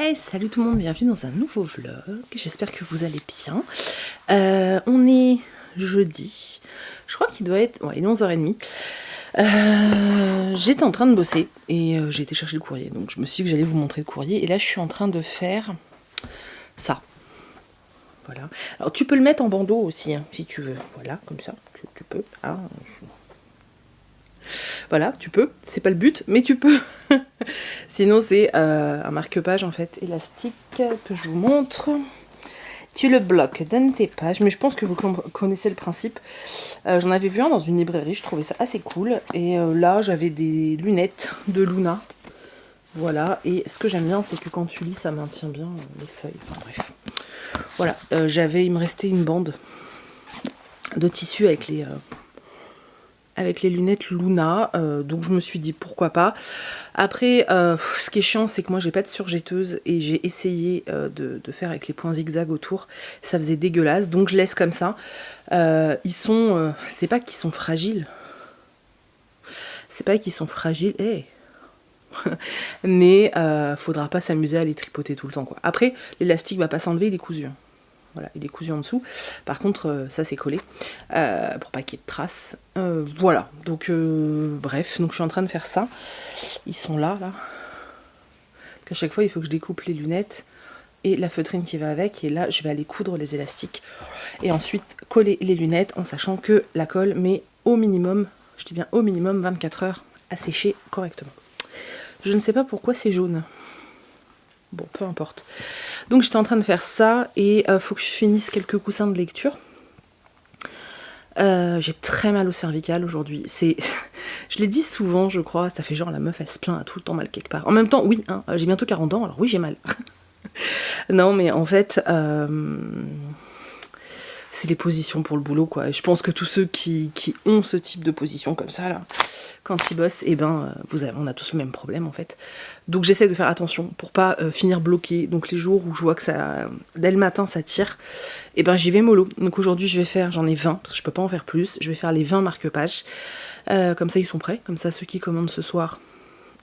Hey, salut tout le monde, bienvenue dans un nouveau vlog, j'espère que vous allez bien. On est jeudi, je crois qu'il doit être, ouais, il est 11h30. J'étais en train de bosser et j'ai été chercher le courrier, donc je me suis dit que j'allais vous montrer le courrier. Et là je suis en train de faire ça. Voilà. Alors tu peux le mettre en bandeau aussi, hein, si tu veux. Voilà, comme ça, tu peux. Hein, Voilà, tu peux. C'est pas le but, mais tu peux. Sinon, c'est un marque-page en fait élastique que je vous montre. Tu le bloques dans tes pages, mais je pense que vous connaissez le principe. J'en avais vu un dans une librairie, je trouvais ça assez cool. Et là, j'avais des lunettes de Luna. Voilà, et ce que j'aime bien, c'est que quand tu lis, ça maintient bien les feuilles. Enfin bref. Voilà, il me restait une bande de tissu avec les lunettes Luna, donc je me suis dit pourquoi pas. Après, ce qui est chiant, c'est que moi j'ai pas de surjetteuse et j'ai essayé de faire avec les points zigzag autour, ça faisait dégueulasse, donc je laisse comme ça. C'est pas qu'ils sont fragiles, hey. Mais faudra pas s'amuser à les tripoter tout le temps, quoi. Après, l'élastique va pas s'enlever, il est cousu. Voilà, il est cousu en dessous. Par contre, ça c'est collé pour pas qu'il y ait de traces. Voilà, donc bref, donc je suis en train de faire ça. Ils sont là. À chaque fois, il faut que je découpe les lunettes et la feutrine qui va avec. Et là, je vais aller coudre les élastiques. Et ensuite, coller les lunettes en sachant que la colle met au minimum, je dis bien au minimum, 24 heures à sécher correctement. Je ne sais pas pourquoi c'est jaune. Bon, peu importe. Donc j'étais en train de faire ça et faut que je finisse quelques coussins de lecture. J'ai très mal au cervical aujourd'hui. Je l'ai dit souvent, je crois. Ça fait genre la meuf, elle se plaint à tout le temps mal quelque part. En même temps, oui, hein, j'ai bientôt 40 ans, alors oui, j'ai mal. Non, mais en fait, c'est les positions pour le boulot, quoi. Et je pense que tous ceux qui ont ce type de position comme ça, là, quand ils bossent, eh ben, on a tous le même problème, en fait. Donc j'essaie de faire attention pour pas finir bloqué. Donc les jours où je vois que ça, dès le matin, ça tire, eh ben j'y vais mollo. Donc aujourd'hui, j'en ai 20, parce que je peux pas en faire plus. Je vais faire les 20 marque-pages. Comme ça, ils sont prêts. Comme ça, ceux qui commandent ce soir,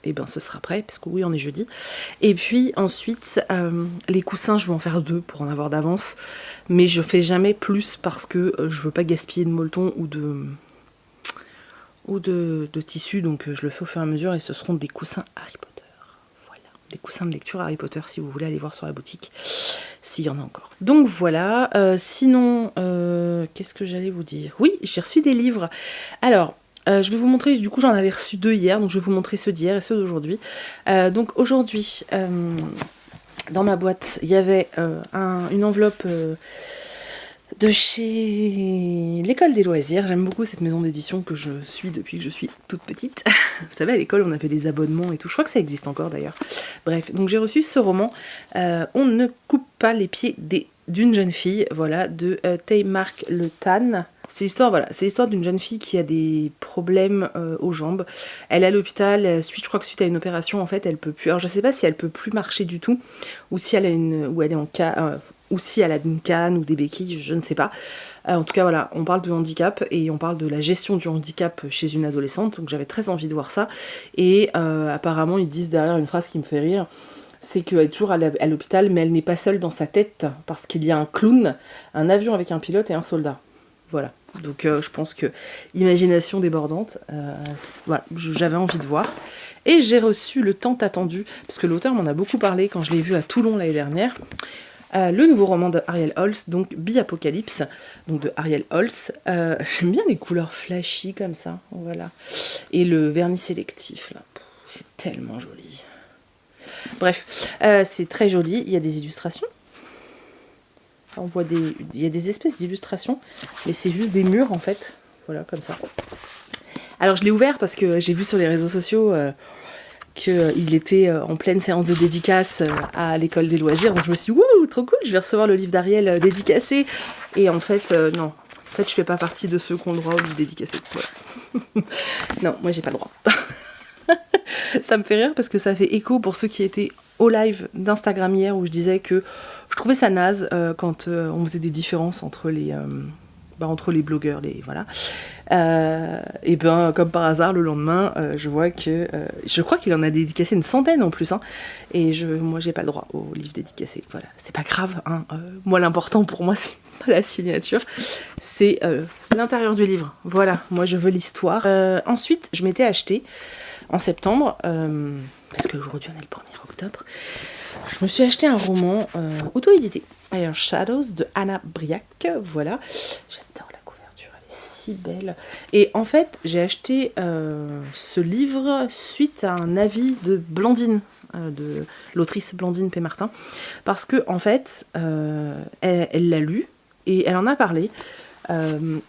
et ben ce sera prêt, parce que oui, on est jeudi. Et puis ensuite, les coussins, je vais en faire 2 pour en avoir d'avance, mais je fais jamais plus parce que je veux pas gaspiller de molleton ou de tissu, donc je le fais au fur et à mesure, et ce seront des coussins Harry Potter. Voilà, des coussins de lecture Harry Potter, si vous voulez aller voir sur la boutique, s'il y en a encore. Donc voilà, sinon, qu'est-ce que j'allais vous dire? Oui, j'ai reçu des livres. Alors, je vais vous montrer, du coup j'en avais reçu 2 hier, donc je vais vous montrer ceux d'hier et ceux d'aujourd'hui. Donc aujourd'hui, dans ma boîte, il y avait une enveloppe de chez l'école des loisirs. J'aime beaucoup cette maison d'édition que je suis depuis que je suis toute petite. Vous savez, à l'école on avait des abonnements et tout, je crois que ça existe encore d'ailleurs. Bref, donc j'ai reçu ce roman, On ne coupe pas les pieds d'une jeune fille, voilà, de Teymark Le Tan. C'est l'histoire d'une jeune fille qui a des problèmes aux jambes. Elle est à l'hôpital, je crois que suite à une opération, en fait, elle peut plus. Alors je sais pas si elle peut plus marcher du tout, ou si elle a ou si elle a une canne ou des béquilles, je ne sais pas. En tout cas, voilà, on parle de handicap et on parle de la gestion du handicap chez une adolescente, donc j'avais très envie de voir ça. Et apparemment, ils disent derrière une phrase qui me fait rire, c'est qu'elle est toujours à l'hôpital, mais elle n'est pas seule dans sa tête, parce qu'il y a un clown, un avion avec un pilote et un soldat. Voilà, donc je pense que imagination débordante, voilà, j'avais envie de voir. Et j'ai reçu le tant attendu, parce que l'auteur m'en a beaucoup parlé quand je l'ai vu à Toulon l'année dernière, le nouveau roman de Ariel Holz, donc Bi-Apocalypse, donc de Ariel Holz. J'aime bien les couleurs flashy comme ça, voilà. Et le vernis sélectif, là, c'est tellement joli. Bref, c'est très joli, il y a des illustrations. Il y a des espèces d'illustrations, mais c'est juste des murs en fait, voilà, comme ça. Alors je l'ai ouvert parce que j'ai vu sur les réseaux sociaux qu'il était en pleine séance de dédicace à l'école des loisirs, donc je me suis dit, wouh, trop cool, je vais recevoir le livre d'Ariel dédicacé, et en fait, non. En fait, je fais pas partie de ceux qui ont le droit au livre dédicacé, voilà. Non, moi j'ai pas le droit. Ça me fait rire parce que ça fait écho pour ceux qui étaient au live d'Instagram hier, où je disais que je trouvais ça naze quand on faisait des différences entre entre les blogueurs, voilà. Et ben comme par hasard, le lendemain, je vois que... je crois qu'il en a dédicacé une centaine en plus, hein, et moi j'ai pas le droit au livre dédicacé, voilà. C'est pas grave, hein, moi l'important pour moi c'est pas la signature, c'est l'intérieur du livre, voilà, moi je veux l'histoire. Ensuite, je m'étais acheté en septembre, parce qu'aujourd'hui on est le 1er octobre, je me suis acheté un roman auto-édité, Iron Shadows de Anna Briac, voilà. J'adore la couverture, elle est si belle. Et en fait, j'ai acheté ce livre suite à un avis de Blandine, de l'autrice Blandine P. Martin, parce que en fait, elle l'a lu et elle en a parlé.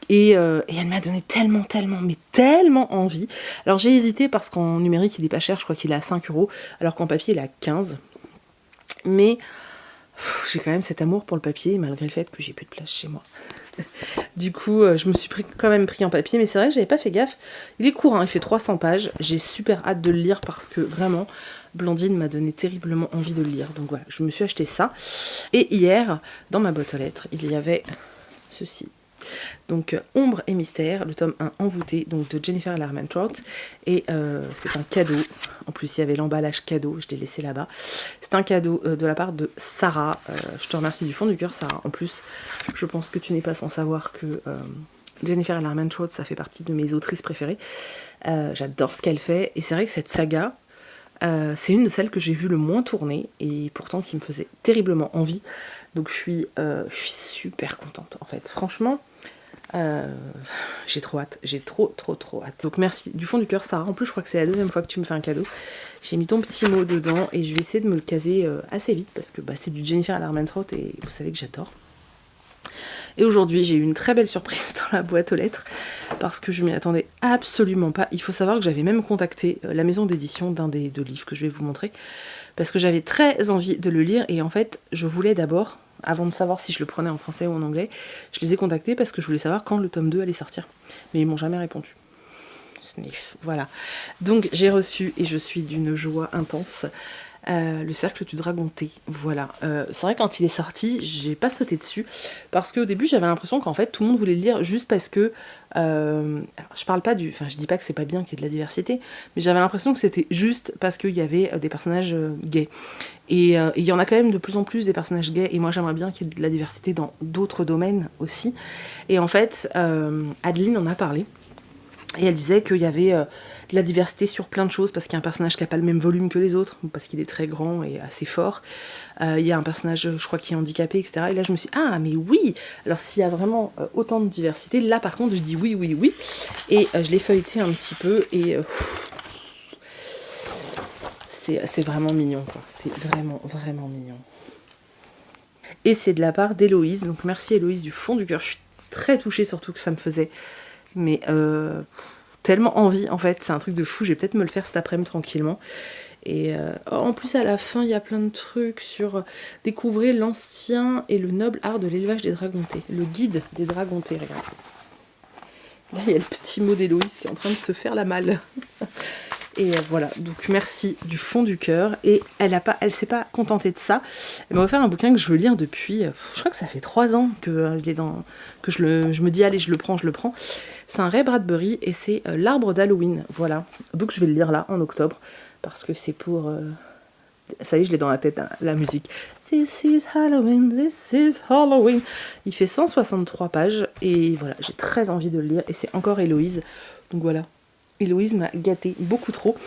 Et elle m'a donné tellement envie. Alors j'ai hésité parce qu'en numérique il est pas cher, je crois qu'il est à 5 €, alors qu'en papier il est à 15. Mais j'ai quand même cet amour pour le papier, malgré le fait que j'ai plus de place chez moi. Du coup, je me suis quand même pris en papier, mais c'est vrai que j'avais pas fait gaffe. Il est court, hein, il fait 300 pages. J'ai super hâte de le lire parce que vraiment, Blandine m'a donné terriblement envie de le lire. Donc voilà, je me suis acheté ça. Et hier, dans ma boîte aux lettres, il y avait ceci. Donc Ombre et Mystère, le tome 1 envoûté, donc de Jennifer Larmentrout, et c'est un cadeau. En plus il y avait l'emballage cadeau, je l'ai laissé là-bas. C'est un cadeau de la part de Sarah. Je te remercie du fond du cœur, Sarah. En plus, je pense que tu n'es pas sans savoir que Jennifer Larmentrout, ça fait partie de mes autrices préférées. J'adore ce qu'elle fait, et c'est vrai que cette saga, c'est une de celles que j'ai vu le moins tourner, et pourtant qui me faisait terriblement envie. Donc je suis super contente en fait. Franchement, j'ai trop hâte. J'ai trop hâte. Donc merci du fond du cœur, Sarah. En plus, je crois que c'est la 2e fois que tu me fais un cadeau. J'ai mis ton petit mot dedans et je vais essayer de me le caser assez vite parce que c'est du Jennifer Larmentrout et vous savez que j'adore. Et aujourd'hui, j'ai eu une très belle surprise dans la boîte aux lettres parce que je m'y attendais absolument pas. Il faut savoir que j'avais même contacté la maison d'édition d'un des 2 livres que je vais vous montrer parce que j'avais très envie de le lire et en fait, je voulais d'abord, avant de savoir si je le prenais en français ou en anglais, je les ai contactés parce que je voulais savoir quand le tome 2 allait sortir. Mais ils m'ont jamais répondu. Sniff, voilà. Donc j'ai reçu, et je suis d'une joie intense, le Cercle du Dragon T, voilà. C'est vrai quand il est sorti, j'ai pas sauté dessus, parce qu'au début j'avais l'impression qu'en fait tout le monde voulait le lire juste parce que, alors, je parle pas du, enfin je dis pas que c'est pas bien qu'il y ait de la diversité, mais j'avais l'impression que c'était juste parce qu'il y avait des personnages gays. Et il y en a quand même de plus en plus des personnages gays, et moi j'aimerais bien qu'il y ait de la diversité dans d'autres domaines aussi. Et en fait, Adeline en a parlé, et elle disait qu'il y avait de la diversité sur plein de choses, parce qu'il y a un personnage qui n'a pas le même volume que les autres, parce qu'il est très grand et assez fort. Il y a un personnage, je crois, qui est handicapé, etc. Et là, je me suis dit, ah, mais oui. Alors, s'il y a vraiment autant de diversité, là, par contre, je dis oui. Et je l'ai feuilleté un petit peu, et c'est vraiment mignon, quoi. C'est vraiment mignon. Et c'est de la part d'Héloïse. Donc, merci Héloïse du fond du cœur. Je suis très touchée, surtout que ça me faisait... Mais tellement envie en fait, c'est un truc de fou, je vais peut-être me le faire cet après-midi tranquillement. Et en plus à la fin il y a plein de trucs sur découvrir l'ancien et le noble art de l'élevage des dragontés, le guide des dragontés, regarde. Là il y a le petit mot d'Héloïse qui est en train de se faire la malle. Et voilà, donc merci du fond du cœur. Et elle s'est pas contentée de ça. Elle m'a offert un bouquin que je veux lire depuis, je crois que ça fait 3 ans que je me dis allez je le prends. C'est un Ray Bradbury et c'est l'arbre d'Halloween, voilà. Donc je vais le lire là en octobre parce que c'est pour... Ça y est, je l'ai dans la tête, hein, la musique. This is Halloween, this is Halloween. Il fait 163 pages et voilà, j'ai très envie de le lire et c'est encore Héloïse. Donc voilà. Héloïse m'a gâtée beaucoup trop.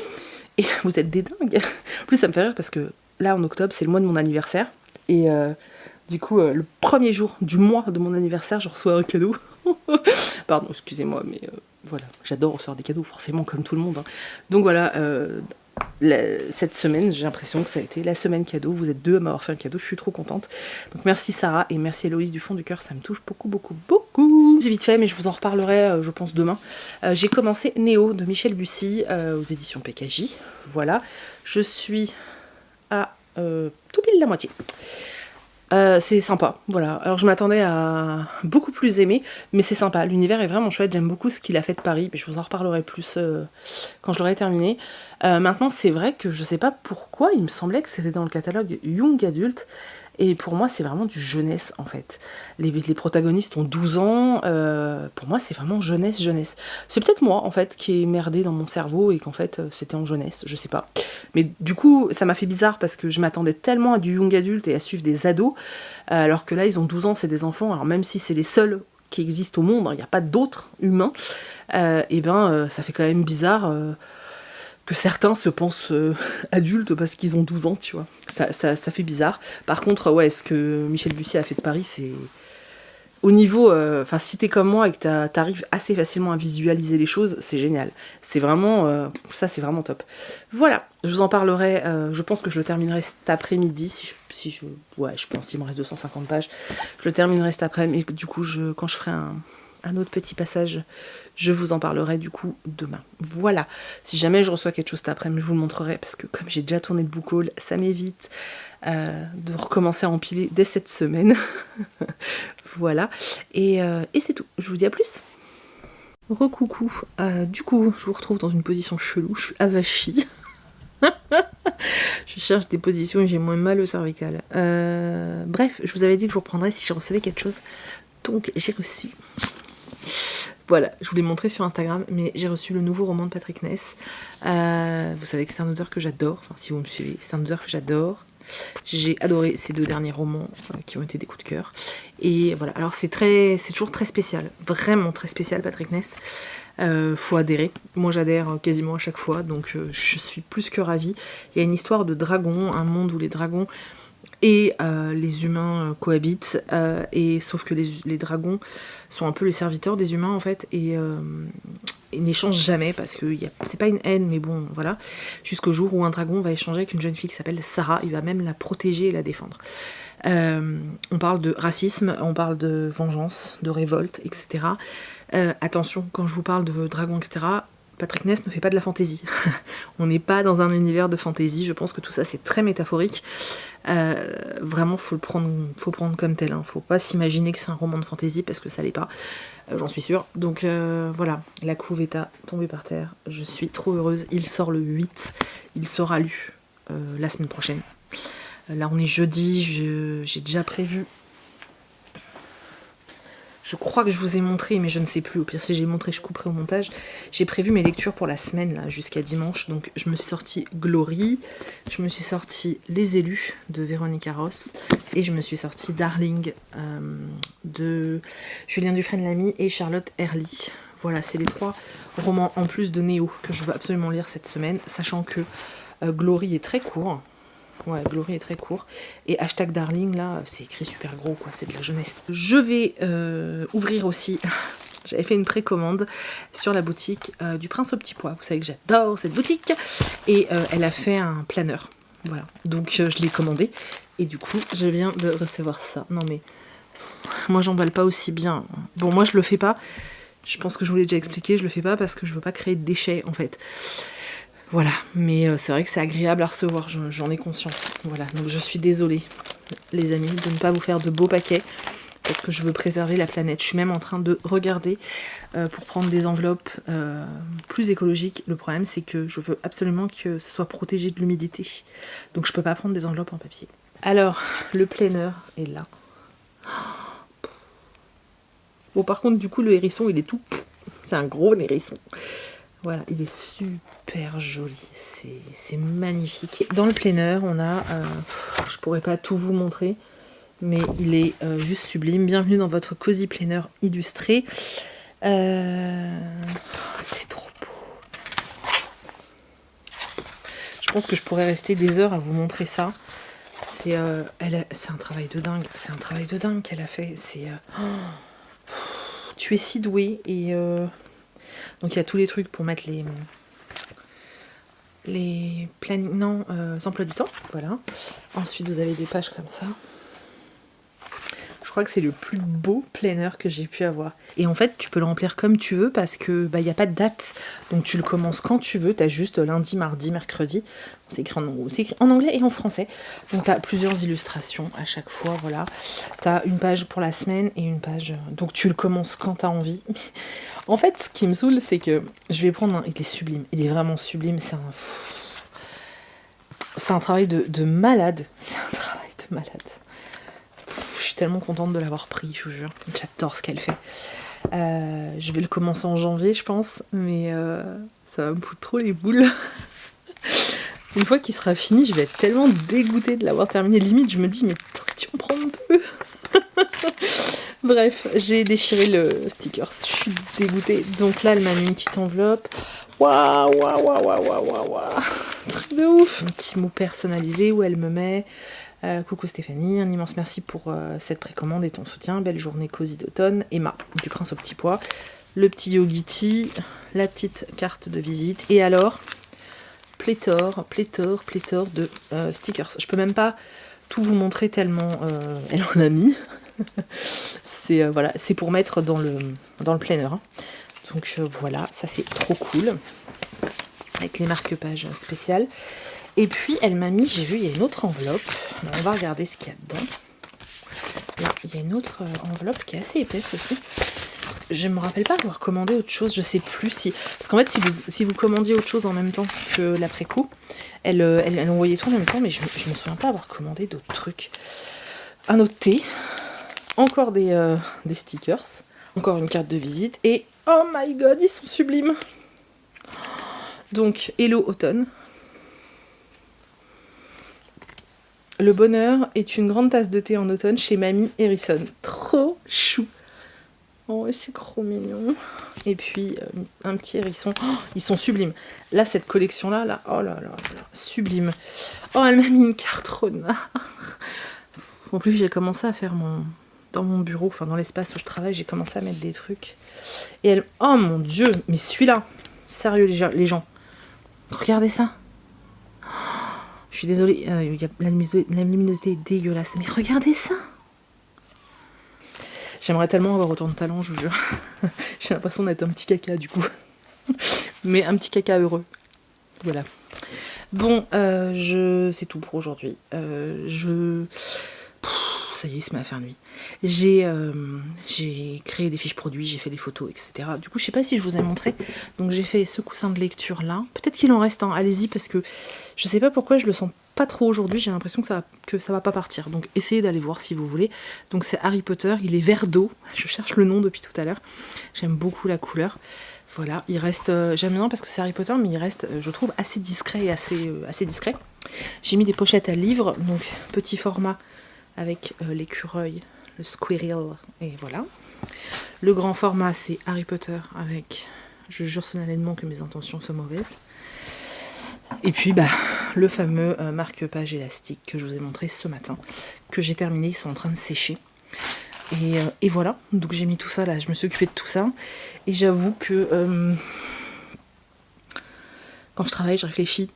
Et vous êtes des dingues. En plus, ça me fait rire parce que là, en octobre, c'est le mois de mon anniversaire. Et du coup, le premier jour du mois de mon anniversaire, je reçois un cadeau. Pardon, excusez-moi, mais voilà. J'adore recevoir des cadeaux, forcément, comme tout le monde. Hein. Donc voilà, cette semaine, j'ai l'impression que ça a été la semaine cadeau. Vous êtes 2 à m'avoir fait un cadeau, je suis trop contente. Donc merci Sarah et merci Héloïse du fond du cœur, ça me touche beaucoup. C'est vite fait, mais je vous en reparlerai, je pense, demain. J'ai commencé Néo de Michel Bussy aux éditions PKJ. Voilà, je suis à tout pile la moitié. C'est sympa, voilà. Alors je m'attendais à beaucoup plus aimer, mais c'est sympa. L'univers est vraiment chouette, j'aime beaucoup ce qu'il a fait de Paris, mais je vous en reparlerai plus quand je l'aurai terminé. Maintenant, c'est vrai que je sais pas pourquoi, il me semblait que c'était dans le catalogue Young Adult, Et pour moi, c'est vraiment du jeunesse, en fait. Les protagonistes ont 12 ans. Pour moi, c'est vraiment jeunesse, jeunesse. C'est peut-être moi, en fait, qui ai merdé dans mon cerveau et qu'en fait, c'était en jeunesse, je sais pas. Mais du coup, ça m'a fait bizarre parce que je m'attendais tellement à du young adulte et à suivre des ados, alors que là, ils ont 12 ans, c'est des enfants. Alors même si c'est les seuls qui existent au monde, il n'y a pas d'autres humains, ça fait quand même bizarre... que certains se pensent adultes parce qu'ils ont 12 ans, tu vois. Ça fait bizarre. Par contre, ouais, ce que Michel Bussy a fait de Paris, c'est... Au niveau... Enfin, si t'es comme moi et que t'arrives assez facilement à visualiser les choses, c'est génial. C'est vraiment... ça, c'est vraiment top. Voilà, je vous en parlerai. Je pense que je le terminerai cet après-midi. Ouais, je pense qu'il me reste 250 pages. Je le terminerai cet après-midi. Et du coup, quand je ferai un autre petit passage, je vous en parlerai du coup demain. Voilà, si jamais je reçois quelque chose cet après-midi, je vous le montrerai, parce que comme j'ai déjà tourné le book haul, ça m'évite de recommencer à empiler dès cette semaine. Voilà, et c'est tout. Je vous dis à plus. Recoucou. Du coup, je vous retrouve dans une position chelou, je suis avachie. Je cherche des positions et j'ai moins mal au cervical. Bref, je vous avais dit que je vous reprendrais si je recevais quelque chose. Donc j'ai reçu... Voilà, je vous l'ai montré sur Instagram, mais j'ai reçu le nouveau roman de Patrick Ness. Vous savez que c'est un auteur que j'adore, enfin si vous me suivez, c'est un auteur que j'adore. J'ai adoré ces 2 derniers romans qui ont été des coups de cœur. Et voilà, alors c'est toujours très spécial, vraiment très spécial Patrick Ness. Faut adhérer. Moi j'adhère quasiment à chaque fois, donc je suis plus que ravie. Il y a une histoire de dragons, un monde où les dragons et les humains cohabitent, et sauf que les dragons sont un peu les serviteurs des humains en fait, et n'échangent jamais parce que c'est pas une haine, mais bon voilà, jusqu'au jour où un dragon va échanger avec une jeune fille qui s'appelle Sarah, il va même la protéger et la défendre. On parle de racisme, on parle de vengeance, de révolte, etc. Attention, quand je vous parle de dragons, etc., Patrick Ness ne fait pas de la fantaisie. On n'est pas dans un univers de fantaisie, je pense que tout ça c'est très métaphorique. Vraiment, faut prendre comme tel. Faut pas s'imaginer que c'est un roman de fantaisie parce que ça l'est pas, j'en suis sûre. Donc voilà, la couve est à tomber par terre. Je suis trop heureuse. Il sort le 8, il sera lu la semaine prochaine. Là, on est jeudi, j'ai déjà prévu. Je crois que je vous ai montré, mais je ne sais plus. Au pire, si j'ai montré, je couperai au montage. J'ai prévu mes lectures pour la semaine, là, jusqu'à dimanche. Donc, je me suis sortie Glory, je me suis sortie Les Élus de Véronique Ross, et je me suis sortie Darling de Julien Dufresne-Lamy et Charlotte Herly. Voilà, c'est les 3 romans en plus de Néo que je veux absolument lire cette semaine, sachant que Glory est très court. Ouais, Glory est très court. Et hashtag Darling, là, c'est écrit super gros, quoi. C'est de la jeunesse. Je vais ouvrir aussi... J'avais fait une précommande sur la boutique du Prince au Petit Pois. Vous savez que j'adore cette boutique. Et elle a fait un planeur. Voilà. Donc, je l'ai commandé. Et du coup, je viens de recevoir ça. Non, mais... Moi, j'emballe pas aussi bien. Bon, moi, je le fais pas. Je pense que je vous l'ai déjà expliqué. Je le fais pas parce que je veux pas créer de déchets, en fait. Voilà, mais c'est vrai que c'est agréable à recevoir, j'en ai conscience. Voilà, donc je suis désolée, les amis, de ne pas vous faire de beaux paquets, parce que je veux préserver la planète. Je suis même en train de regarder pour prendre des enveloppes plus écologiques. Le problème, c'est que je veux absolument que ce soit protégé de l'humidité. Donc je peux pas prendre des enveloppes en papier. Alors, le planeur est là. Bon, par contre, du coup, le hérisson, il est tout... C'est un gros hérisson. Voilà, il est super joli, c'est magnifique. Dans le planeur, on a, je pourrais pas tout vous montrer, mais il est juste sublime. Bienvenue dans votre cosy planeur illustré. C'est trop beau. Je pense que je pourrais rester des heures à vous montrer ça. C'est un travail de dingue. C'est un travail de dingue qu'elle a fait. Tu es si douée et... Donc il y a tous les trucs pour mettre les plannings, non, emplois du temps, voilà. Ensuite vous avez des pages comme ça. Je crois que c'est le plus beau planner que j'ai pu avoir. Et en fait tu peux le remplir comme tu veux parce que il n'y a pas de date. Donc tu le commences quand tu veux, tu as juste lundi, mardi, mercredi. C'est écrit en anglais et en français. Donc tu as plusieurs illustrations à chaque fois, voilà. Tu as une page pour la semaine et une page... Donc tu le commences quand tu as envie. En fait, ce qui me saoule, c'est que je vais prendre un... Il est sublime, il est vraiment sublime, c'est un travail de malade. C'est un travail de malade. tellement contente de l'avoir pris, je vous jure. J'adore ce qu'elle fait. Je vais le commencer en janvier, je pense, mais ça va me foutre trop les boules. Une fois qu'il sera fini, je vais être tellement dégoûtée de l'avoir terminé. Limite, je me dis, mais t'aurais-tu en prendre 2? Bref, j'ai déchiré le sticker, je suis dégoûtée. Donc là, elle m'a mis une petite enveloppe. Waouh, waouh, waouh, waouh, waouh, waouh. Truc de ouf. Un petit mot personnalisé où elle me met coucou Stéphanie, un immense merci pour cette précommande et ton soutien. Belle journée cosy d'automne. Emma, du Prince au Petit Pois. Le petit Yogiti, la petite carte de visite. Et alors, pléthore de stickers. Je peux même pas tout vous montrer tellement elle en a mis. C'est voilà, c'est pour mettre dans le planner. Hein. Donc voilà, ça c'est trop cool. Avec les marque-pages spéciales. Et puis elle m'a mis, j'ai vu, il y a une autre enveloppe. Alors, on va regarder ce qu'il y a dedans. Là, il y a une autre enveloppe qui est assez épaisse aussi. Parce que je me rappelle pas avoir commandé autre chose, je sais plus si... Parce qu'en fait, si vous commandiez autre chose en même temps que l'après-coup, elle envoyait tout en même temps, mais je me souviens pas avoir commandé d'autres trucs. Un autre thé, encore des stickers, encore une carte de visite, et oh my god, ils sont sublimes. Donc, Hello Automne. Le bonheur est une grande tasse de thé en automne chez Mamie Harrison. Trop chou. Oh, c'est trop mignon. Et puis, un petit hérisson. Oh, ils sont sublimes. Là, cette collection-là, là, oh là là là, sublime. Oh, elle m'a mis une carte renard. En plus, j'ai commencé à faire dans mon bureau, enfin dans l'espace où je travaille, j'ai commencé à mettre des trucs. Et elle... Oh mon Dieu, mais celui-là. Sérieux, les gens. Regardez ça. Je suis désolée, la luminosité est dégueulasse. Mais regardez ça. J'aimerais tellement avoir autant de talent, je vous jure. J'ai l'impression d'être un petit caca du coup. Mais un petit caca heureux. Voilà. Bon, c'est tout pour aujourd'hui. Ça y est, ça m'a fait nuit. J'ai créé des fiches produits, j'ai fait des photos, etc. Du coup, je sais pas si je vous ai montré. Donc j'ai fait ce coussin de lecture là. Peut-être qu'il en reste un. Allez-y parce que je sais pas pourquoi je le sens pas trop aujourd'hui. J'ai l'impression que ça va pas partir. Donc essayez d'aller voir si vous voulez. Donc c'est Harry Potter. Il est vert d'eau. Je cherche le nom depuis tout à l'heure. J'aime beaucoup la couleur. Voilà, il reste, j'aime bien parce que c'est Harry Potter, mais il reste, je trouve, assez discret et assez discret. J'ai mis des pochettes à livres, donc petit format avec l'écureuil, le squirrel, et voilà. Le grand format, c'est Harry Potter avec, je jure solennellement que mes intentions sont mauvaises. Et puis, le fameux marque-page élastique que je vous ai montré ce matin, que j'ai terminé, ils sont en train de sécher. Et voilà, donc j'ai mis tout ça là, je me suis occupée de tout ça. Et j'avoue que quand je travaille, je réfléchis.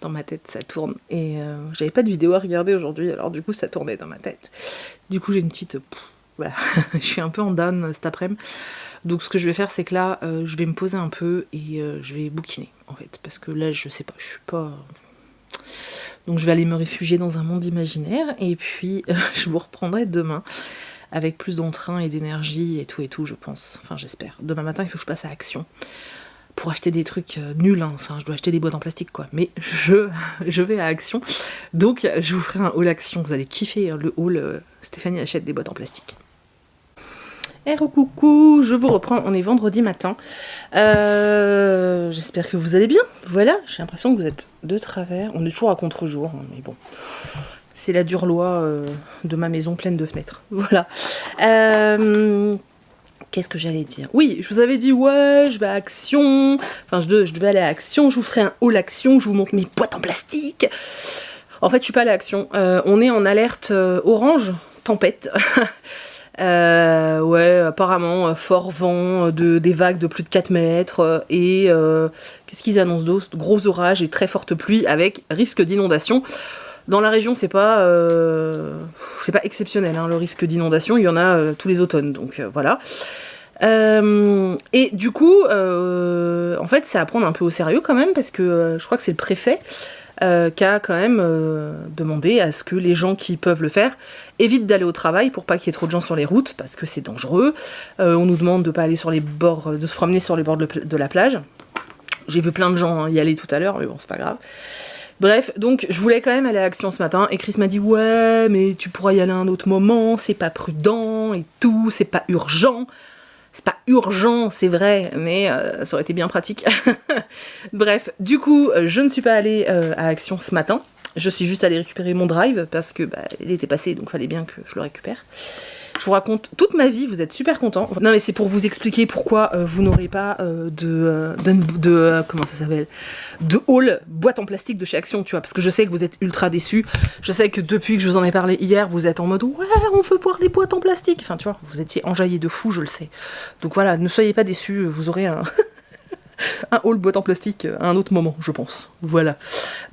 Dans ma tête, ça tourne. Et j'avais pas de vidéo à regarder aujourd'hui, alors du coup, ça tournait dans ma tête. Du coup, j'ai une petite... voilà, je suis un peu en down cet après-midi. Donc ce que je vais faire, c'est que là, je vais me poser un peu et je vais bouquiner, en fait. Parce que là, je sais pas, je suis pas... Donc je vais aller me réfugier dans un monde imaginaire et puis je vous reprendrai demain avec plus d'entrain et d'énergie et tout, je pense. Enfin, j'espère. Demain matin, il faut que je passe à Action pour acheter des trucs nuls. Hein. Enfin, je dois acheter des boîtes en plastique, quoi. Mais je vais à Action. Donc, je vous ferai un haul Action. Vous allez kiffer le haul Stéphanie achète des boîtes en plastique. Coucou, je vous reprends, on est vendredi matin. J'espère que vous allez bien. Voilà, j'ai l'impression que vous êtes de travers. On est toujours à contre-jour, hein, mais bon. C'est la dure loi de ma maison pleine de fenêtres. Voilà. Qu'est-ce que j'allais dire? Oui, je vous avais dit, ouais, je vais à Action. Enfin, je devais aller à Action. Je vous ferai un haul Action. Je vous montre mes boîtes en plastique. En fait, je suis pas allée à Action. On est en alerte orange, tempête. Ouais, apparemment, fort vent, des vagues de plus de 4 mètres, et qu'est-ce qu'ils annoncent d'autre? Gros orages et très forte pluie avec risque d'inondation. Dans la région, c'est pas exceptionnel, hein, le risque d'inondation, il y en a tous les automnes, donc voilà. Et du coup, en fait, c'est à prendre un peu au sérieux quand même, parce que je crois que c'est le préfet qui a quand même demandé à ce que les gens qui peuvent le faire évitent d'aller au travail pour pas qu'il y ait trop de gens sur les routes, parce que c'est dangereux. On nous demande de pas aller sur les bords, de se promener sur les bords de la plage. J'ai vu plein de gens y aller tout à l'heure, mais bon, c'est pas grave. Bref, donc je voulais quand même aller à Action ce matin et Chris m'a dit ouais mais tu pourras y aller à un autre moment, c'est pas prudent et tout, c'est pas urgent. C'est pas urgent, c'est vrai, mais ça aurait été bien pratique. Bref, du coup, je ne suis pas allée à Action ce matin. Je suis juste allée récupérer mon drive parce que il était passé, donc fallait bien que je le récupère. Je vous raconte toute ma vie, vous êtes super contents. Non mais c'est pour vous expliquer pourquoi vous n'aurez pas comment ça s'appelle, de haul boîte en plastique de chez Action, tu vois, parce que je sais que vous êtes ultra déçus. Je sais que depuis que je vous en ai parlé hier, vous êtes en mode ouais, on veut voir les boîtes en plastique. Enfin, tu vois, vous étiez enjaillés de fou, je le sais. Donc voilà, ne soyez pas déçus, vous aurez un un haul boîte en plastique à un autre moment, je pense. Voilà.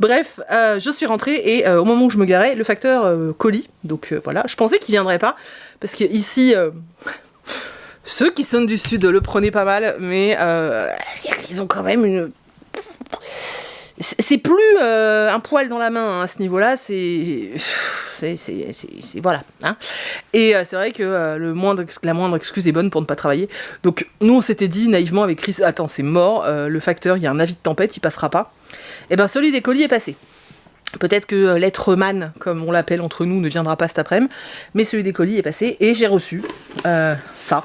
Bref, je suis rentrée et au moment où je me garais, le facteur colis, donc voilà, je pensais qu'il viendrait pas, parce que ici, ceux qui sont du sud le prenaient pas mal, mais ils ont quand même une... C'est plus un poil dans la main hein, à ce niveau-là, c'est voilà. Hein. Et c'est vrai que la moindre excuse est bonne pour ne pas travailler. Donc nous on s'était dit naïvement avec Chris, attends c'est mort, le facteur, il y a un avis de tempête, il passera pas. Et ben celui des colis est passé. Peut-être que l'être man, comme on l'appelle entre nous, ne viendra pas cet après-midi, mais celui des colis est passé et j'ai reçu ça.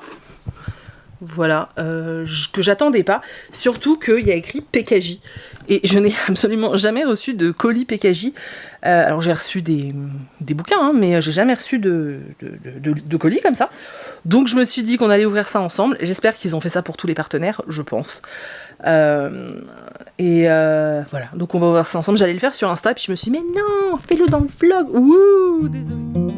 Voilà, que j'attendais pas, surtout qu'il y a écrit PKJ, et je n'ai absolument jamais reçu de colis PKJ, alors j'ai reçu des bouquins, hein, mais j'ai jamais reçu de colis comme ça, donc je me suis dit qu'on allait ouvrir ça ensemble, j'espère qu'ils ont fait ça pour tous les partenaires, je pense, voilà, donc on va ouvrir ça ensemble, j'allais le faire sur Insta, puis je me suis dit, mais non, fais-le dans le vlog, wouh, désolé.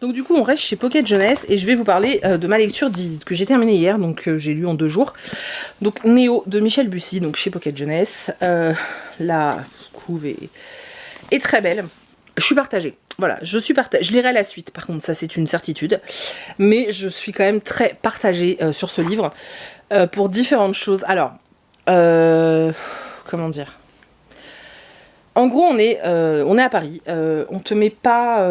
Donc du coup on reste chez Pocket Jeunesse et je vais vous parler de ma lecture que j'ai terminée hier, donc j'ai lu en 2 jours. Donc Néo de Michel Bussy, donc chez Pocket Jeunesse. La couve est très belle. Je suis partagée. Voilà, je lirai la suite par contre, ça c'est une certitude. Mais je suis quand même très partagée sur ce livre pour différentes choses. Alors, comment dire ? En gros, on est à Paris, on te met pas...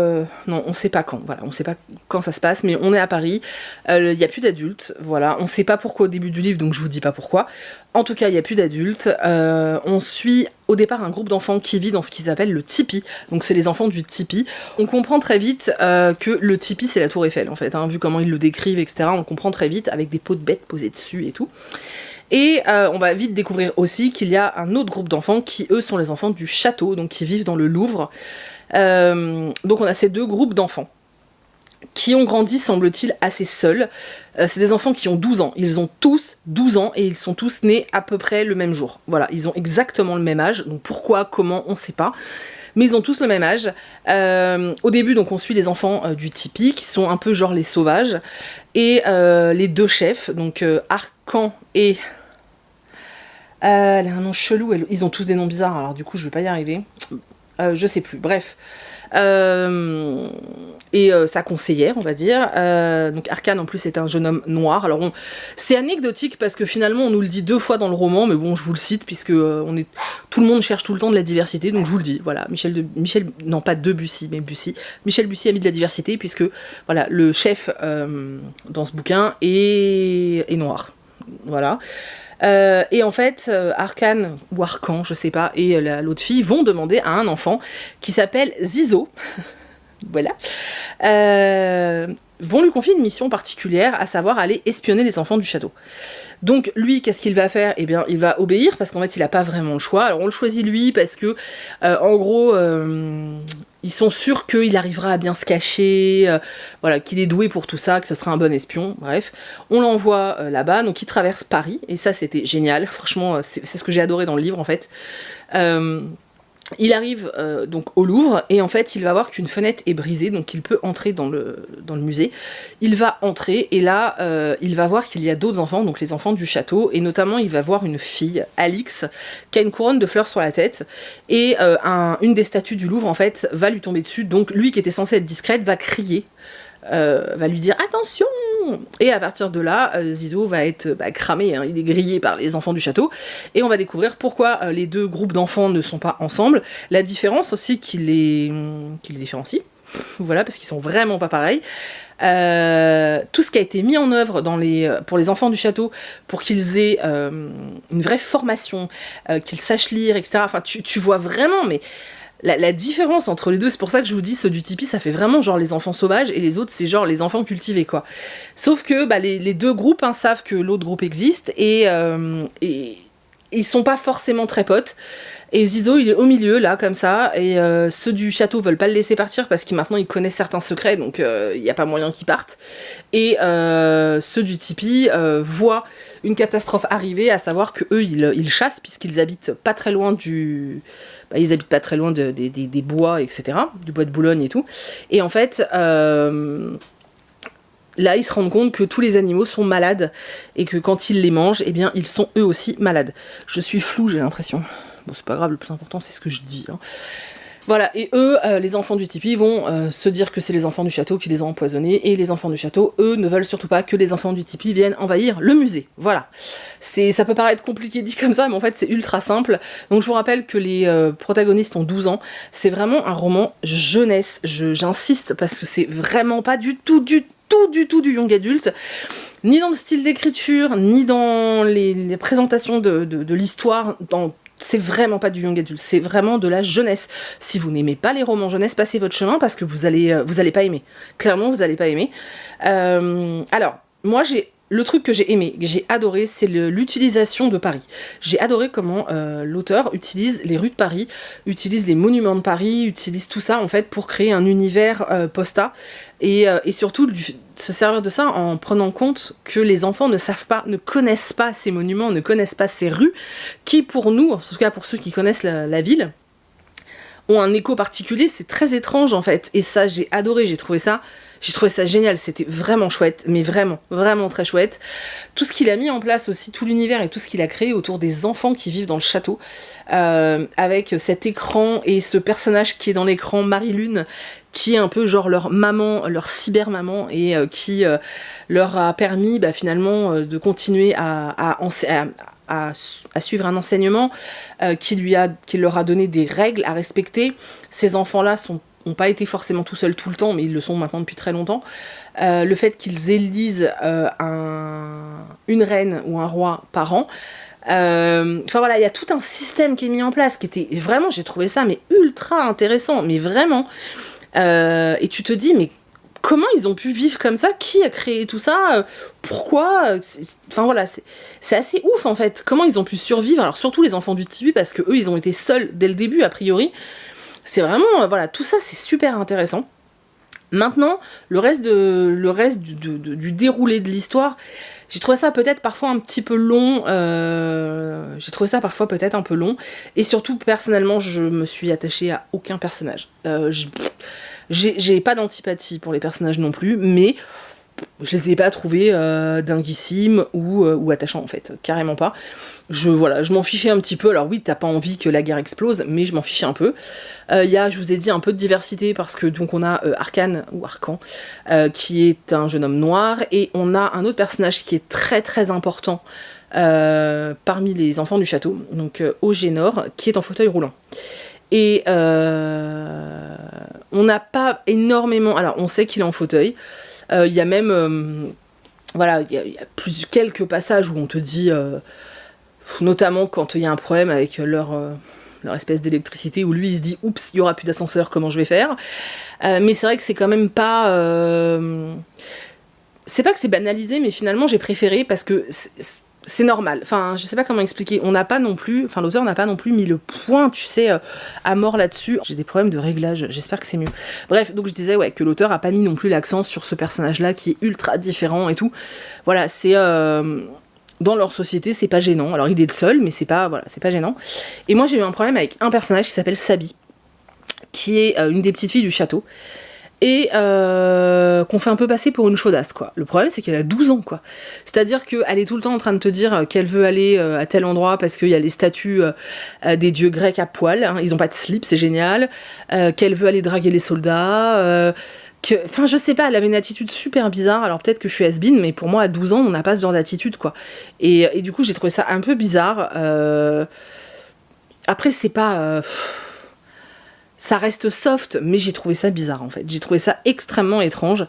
non, on sait pas quand, voilà, on sait pas quand ça se passe, mais on est à Paris, il n'y a plus d'adultes, voilà, on sait pas pourquoi au début du livre, donc je vous dis pas pourquoi. En tout cas, il n'y a plus d'adultes, on suit au départ un groupe d'enfants qui vit dans ce qu'ils appellent le tipi, donc c'est les enfants du tipi. On comprend très vite que le tipi c'est la tour Eiffel en fait, hein, vu comment ils le décrivent, etc., on comprend très vite avec des pots de bêtes posés dessus et tout. Et on va vite découvrir aussi qu'il y a un autre groupe d'enfants qui, eux, sont les enfants du château, donc qui vivent dans le Louvre. Donc on a ces 2 groupes d'enfants qui ont grandi, semble-t-il, assez seuls. C'est des enfants qui ont 12 ans. Ils ont tous 12 ans et ils sont tous nés à peu près le même jour. Voilà, ils ont exactement le même âge. Donc pourquoi, comment, on ne sait pas. Mais ils ont tous le même âge. Au début, donc, on suit les enfants du tipi, qui sont un peu genre les sauvages. Et les 2 chefs, donc Arcan et... elle a un nom chelou, ils ont tous des noms bizarres, alors du coup je vais pas y arriver. Je sais plus, bref. Et sa conseillère, on va dire. Donc Arcane en plus est un jeune homme noir. Alors c'est anecdotique parce que finalement on nous le dit 2 fois dans le roman, mais bon je vous le cite puisque tout le monde cherche tout le temps de la diversité, donc je vous le dis. Voilà, non pas Debussy, mais Bussy. Michel Bussy a mis de la diversité puisque voilà le chef dans ce bouquin est noir. Voilà. Et en fait, Arcane, ou Arcan, je sais pas, et l'autre fille vont demander à un enfant qui s'appelle Zizo, voilà, vont lui confier une mission particulière, à savoir aller espionner les enfants du château. Donc lui, qu'est-ce qu'il va faire ? Eh bien, il va obéir, parce qu'en fait, il n'a pas vraiment le choix. Alors on le choisit lui, parce que, en gros... ils sont sûrs qu'il arrivera à bien se cacher, voilà, qu'il est doué pour tout ça, que ce sera un bon espion, bref. On l'envoie là-bas, donc il traverse Paris, et ça c'était génial, franchement, c'est ce que j'ai adoré dans le livre en fait. Il arrive donc au Louvre, et en fait il va voir qu'une fenêtre est brisée, donc il peut entrer dans le musée. Il va entrer, et là il va voir qu'il y a d'autres enfants, donc les enfants du château, et notamment il va voir une fille, Alix, qui a une couronne de fleurs sur la tête, et une des statues du Louvre en fait va lui tomber dessus, donc lui qui était censé être discrète va crier, va lui dire attention, et à partir de là Zizo va être cramé, hein, il est grillé par les enfants du château, et on va découvrir pourquoi les 2 groupes d'enfants ne sont pas ensemble, la différence aussi qui les différencie, voilà, parce qu'ils sont vraiment pas pareils. Tout ce qui a été mis en œuvre pour les enfants du château, pour qu'ils aient une vraie formation, qu'ils sachent lire, etc. Enfin, tu vois vraiment, mais la différence entre les deux, c'est pour ça que je vous dis, ceux du Tipeee, ça fait vraiment genre les enfants sauvages, et les autres, c'est genre les enfants cultivés, quoi. Sauf que les deux groupes savent que l'autre groupe existe, et ils sont pas forcément très potes. Et Zizo, il est au milieu, là, comme ça, et ceux du château veulent pas le laisser partir parce qu'il maintenant il connaît certains secrets, donc il n'y a pas moyen qu'il parte. Et ceux du Tipeee voient une catastrophe arriver, à savoir que eux ils chassent, puisqu'ils habitent pas très loin ils habitent pas très loin des bois, etc., du bois de Boulogne et tout. Et en fait, là, ils se rendent compte que tous les animaux sont malades, et que quand ils les mangent, eh bien, ils sont eux aussi malades. Je suis floue, j'ai l'impression. Bon, c'est pas grave, le plus important, c'est ce que je dis. Hein. Voilà, et eux, les enfants du Tipeee, vont se dire que c'est les enfants du château qui les ont empoisonnés, et les enfants du château, eux, ne veulent surtout pas que les enfants du Tipeee viennent envahir le musée. Voilà. Ça peut paraître compliqué dit comme ça, mais en fait, c'est ultra simple. Donc, je vous rappelle que les protagonistes ont 12 ans. C'est vraiment un roman jeunesse. J'insiste, parce que c'est vraiment pas du tout du young adulte, ni dans le style d'écriture, ni dans les présentations de l'histoire, c'est vraiment pas du young adulte, c'est vraiment de la jeunesse. Si vous n'aimez pas les romans jeunesse, passez votre chemin, parce que vous allez pas aimer. Clairement, vous allez pas aimer. Alors, moi, le truc que j'ai aimé, que j'ai adoré, c'est l'utilisation de Paris. J'ai adoré comment l'auteur utilise les rues de Paris, utilise les monuments de Paris, utilise tout ça, en fait, pour créer un univers posta, et surtout se servir de ça en prenant compte que les enfants ne connaissent pas ces monuments, ne connaissent pas ces rues, qui pour nous, en tout cas pour ceux qui connaissent la ville, ont un écho particulier. C'est très étrange, en fait, et ça, j'ai adoré, j'ai trouvé ça génial, c'était vraiment chouette, mais vraiment, vraiment très chouette. Tout ce qu'il a mis en place aussi, tout l'univers et tout ce qu'il a créé autour des enfants qui vivent dans le château, avec cet écran et ce personnage qui est dans l'écran, Marie-Lune, qui est un peu genre leur maman, leur cyber-maman, et qui leur a permis finalement de continuer à suivre un enseignement, qui leur a donné des règles à respecter. Ces enfants-là n'ont pas été forcément tout seuls tout le temps, mais ils le sont maintenant depuis très longtemps. Le fait qu'ils élisent une reine ou un roi par an. Enfin voilà, il y a tout un système qui est mis en place, qui était vraiment, j'ai trouvé ça mais ultra intéressant, mais vraiment. Et tu te dis, mais comment ils ont pu vivre comme ça? Qui a créé tout ça? Pourquoi? Enfin voilà, c'est assez ouf en fait. Comment ils ont pu survivre? Alors surtout les enfants du Tipeee, parce que eux ils ont été seuls dès le début a priori. C'est vraiment, voilà, tout ça c'est super intéressant. Maintenant, le reste du déroulé de l'histoire, j'ai trouvé ça peut-être parfois un petit peu long. Et surtout, personnellement, je me suis attachée à aucun personnage. J'ai pas d'antipathie pour les personnages non plus, mais je les ai pas trouvés dinguissimes ou attachants en fait, carrément pas. Je m'en fichais un petit peu. Alors oui, t'as pas envie que la guerre explose, mais je m'en fichais un peu. Y a, je vous ai dit, un peu de diversité, parce que donc on a Arcan, qui est un jeune homme noir, et on a un autre personnage qui est très très important parmi les enfants du château, donc Ogénor, qui est en fauteuil roulant. Et on n'a pas énormément... Alors on sait qu'il est en fauteuil. Il y a même... il y a quelques passages où on te dit... notamment quand il y a un problème avec leur espèce d'électricité, où lui il se dit oups, il y aura plus d'ascenseur, comment je vais faire. Mais c'est vrai que c'est quand même pas c'est pas que c'est banalisé, mais finalement j'ai préféré, parce que c'est normal. Enfin, je sais pas comment expliquer. L'auteur n'a pas non plus mis le point, tu sais, à mort là-dessus. J'ai des problèmes de réglage, j'espère que c'est mieux. Bref, donc je disais que l'auteur a pas mis non plus l'accent sur ce personnage-là qui est ultra différent et tout. Voilà, c'est dans leur société, c'est pas gênant. Alors il est le seul, mais c'est pas gênant. Et moi j'ai eu un problème avec un personnage qui s'appelle Sabi, qui est une des petites filles du château, et qu'on fait un peu passer pour une chaudasse, quoi. Le problème, c'est qu'elle a 12 ans, quoi. C'est-à-dire qu'elle est tout le temps en train de te dire qu'elle veut aller à tel endroit parce qu'il y a les statues des dieux grecs à poil, hein. Ils ont pas de slip, c'est génial. Qu'elle veut aller draguer les soldats... Enfin, je sais pas, elle avait une attitude super bizarre. Alors peut-être que je suis has-been, mais pour moi, à 12 ans, on n'a pas ce genre d'attitude, quoi. Et du coup, j'ai trouvé ça un peu bizarre. Après, c'est pas... ça reste soft, mais j'ai trouvé ça bizarre en fait. J'ai trouvé ça extrêmement étrange.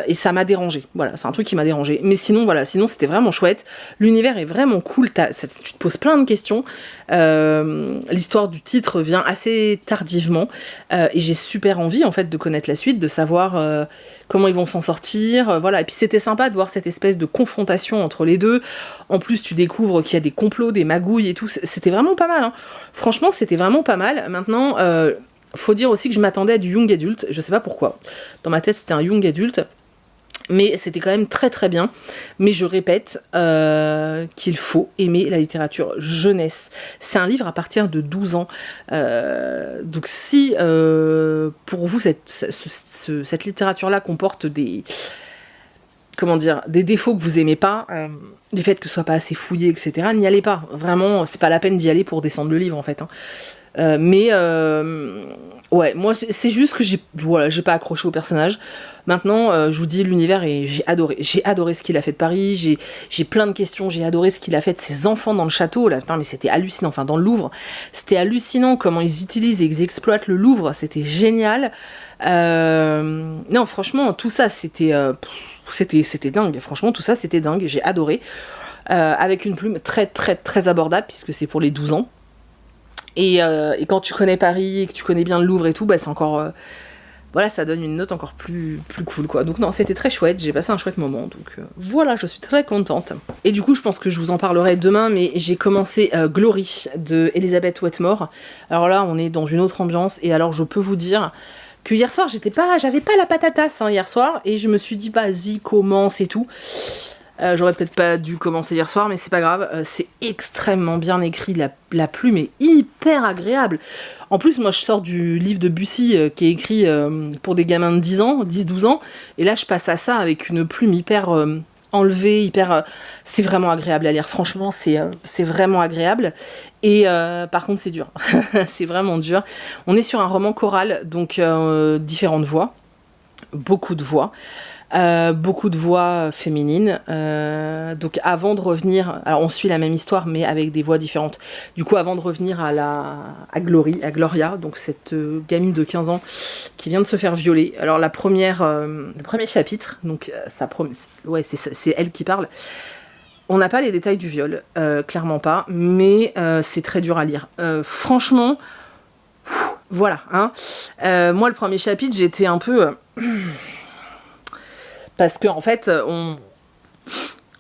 Et ça m'a dérangé. Voilà, c'est un truc qui m'a dérangé. Mais sinon, voilà, sinon c'était vraiment chouette. L'univers est vraiment cool. Tu te poses plein de questions. L'histoire du titre vient assez tardivement. Et j'ai super envie, en fait, de connaître la suite, de savoir comment ils vont s'en sortir. Voilà. Et puis c'était sympa de voir cette espèce de confrontation entre les deux. En plus, tu découvres qu'il y a des complots, des magouilles et tout. C'était vraiment pas mal. Hein. Franchement, c'était vraiment pas mal. Maintenant... faut dire aussi que je m'attendais à du young adulte, je sais pas pourquoi. Dans ma tête, c'était un young adulte, mais c'était quand même très très bien. Mais je répète qu'il faut aimer la littérature jeunesse. C'est un livre à partir de 12 ans. Donc si pour vous cette littérature-là comporte des... comment dire, des défauts que vous aimez pas, du fait que ce soit pas assez fouillé, etc., n'y allez pas. Vraiment, c'est pas la peine d'y aller pour descendre le livre en fait. Hein. Ouais, moi c'est juste que j'ai pas accroché au personnage. Maintenant, je vous dis l'univers et j'ai adoré ce qu'il a fait de Paris, j'ai plein de questions, j'ai adoré ce qu'il a fait de ses enfants dans le château là, putain, mais c'était hallucinant, enfin dans le Louvre, c'était hallucinant comment ils utilisent et ils exploitent le Louvre, c'était génial. Non, franchement, tout ça c'était dingue, franchement tout ça c'était dingue, j'ai adoré. Avec une plume très très très abordable puisque c'est pour les 12 ans. Et quand tu connais Paris et que tu connais bien le Louvre et tout, bah c'est encore... voilà, ça donne une note encore plus cool, quoi. Donc non, c'était très chouette, j'ai passé un chouette moment, donc voilà, je suis très contente. Et du coup, je pense que je vous en parlerai demain, mais j'ai commencé Glory de Elizabeth Wetmore. Alors là, on est dans une autre ambiance, et alors je peux vous dire que hier soir, j'avais pas la patatasse, hein, hier soir, et je me suis dit, vas-y, commence et tout. J'aurais peut-être pas dû commencer hier soir, mais c'est pas grave. C'est extrêmement bien écrit. La plume est hyper agréable. En plus, moi, je sors du livre de Bussy qui est écrit pour des gamins de 10-12 ans. Et là, je passe à ça avec une plume hyper enlevée, hyper... c'est vraiment agréable à lire. Franchement, c'est vraiment agréable. Et par contre, c'est dur. C'est vraiment dur. On est sur un roman choral, donc différentes voix. Beaucoup de voix. Beaucoup de voix féminines. Donc avant de revenir, alors on suit la même histoire mais avec des voix différentes. Du coup avant de revenir à Gloria, donc cette gamine de 15 ans qui vient de se faire violer. Alors le premier chapitre, donc ouais c'est elle qui parle. On n'a pas les détails du viol, clairement pas, mais c'est très dur à lire. Franchement, voilà. Hein. Moi le premier chapitre j'étais un peu parce qu'en en fait,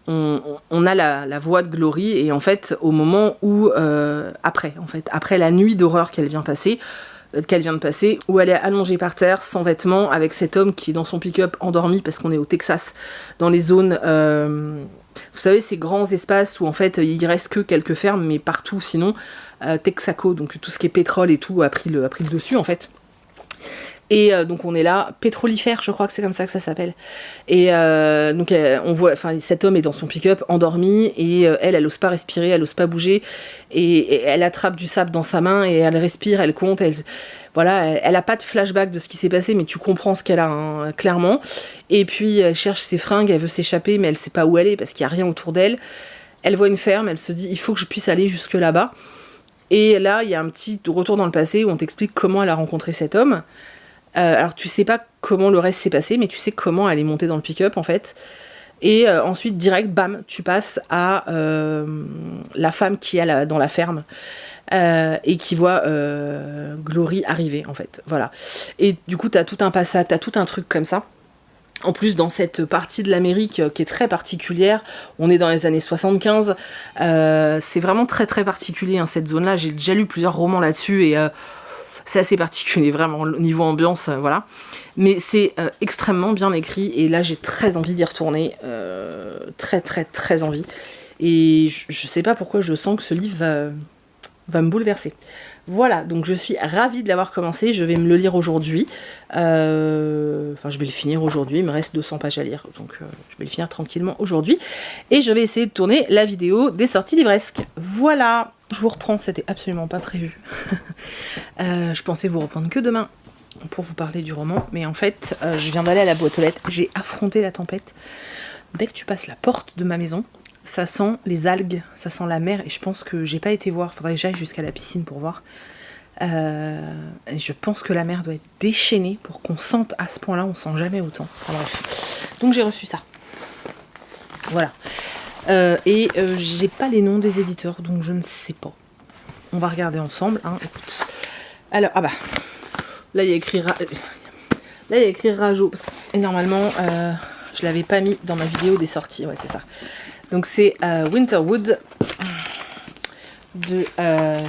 on a la voix de Glory, et en fait, au moment où, après la nuit d'horreur qu'elle vient de passer, où elle est allongée par terre, sans vêtements, avec cet homme qui est dans son pick-up endormi, parce qu'on est au Texas, dans les zones, vous savez, ces grands espaces où en fait, il reste que quelques fermes, mais partout, sinon, Texaco, donc tout ce qui est pétrole et tout, a pris le dessus, en fait. Et donc on est là, pétrolifère, je crois que c'est comme ça que ça s'appelle. Et donc on voit, enfin cet homme est dans son pick-up endormi, et elle ose pas respirer, elle ose pas bouger, et elle attrape du sable dans sa main et elle respire, elle compte, elle a pas de flashback de ce qui s'est passé, mais tu comprends ce qu'elle a, hein, clairement. Et puis elle cherche ses fringues, elle veut s'échapper, mais elle sait pas où elle est parce qu'il y a rien autour d'elle. Elle voit une ferme, elle se dit il faut que je puisse aller jusque là-bas. Et là il y a un petit retour dans le passé où on t'explique comment elle a rencontré cet homme. Alors tu sais pas comment le reste s'est passé, mais tu sais comment elle est montée dans le pick-up en fait. Et ensuite direct, bam, tu passes à la femme qui est dans la ferme et qui voit Glory arriver en fait. Voilà. Et du coup t'as tout un passage, t'as tout un truc comme ça. En plus, dans cette partie de l'Amérique qui est très particulière, on est dans les années 75, c'est vraiment très très particulier, hein, cette zone-là. J'ai déjà lu plusieurs romans là-dessus et c'est assez particulier, vraiment, au niveau ambiance, voilà. Mais c'est extrêmement bien écrit, et là, j'ai très envie d'y retourner. Très, très, très envie. Et je sais pas pourquoi je sens que ce livre va me bouleverser. Voilà, donc je suis ravie de l'avoir commencé, je vais me le lire aujourd'hui. Enfin, je vais le finir aujourd'hui, il me reste 200 pages à lire, donc je vais le finir tranquillement aujourd'hui. Et je vais essayer de tourner la vidéo des sorties livresques. Voilà, je vous reprends, c'était absolument pas prévu. Je pensais vous reprendre que demain pour vous parler du roman, mais en fait, je viens d'aller à la boîte aux lettres, j'ai affronté la tempête. Dès que tu passes la porte de ma maison, ça sent les algues, ça sent la mer, et je pense que j'ai pas été voir, faudrait que j'aille jusqu'à la piscine pour voir. Et je pense que la mer doit être déchaînée pour qu'on sente à ce point-là, on sent jamais autant. Enfin, bref. Donc j'ai reçu ça. Voilà. J'ai pas les noms des éditeurs, donc je ne sais pas. On va regarder ensemble, hein, écoute. Alors, ah bah, là il y a écrit Rajo, et normalement, je l'avais pas mis dans ma vidéo des sorties, ouais c'est ça. Donc c'est Winterwood de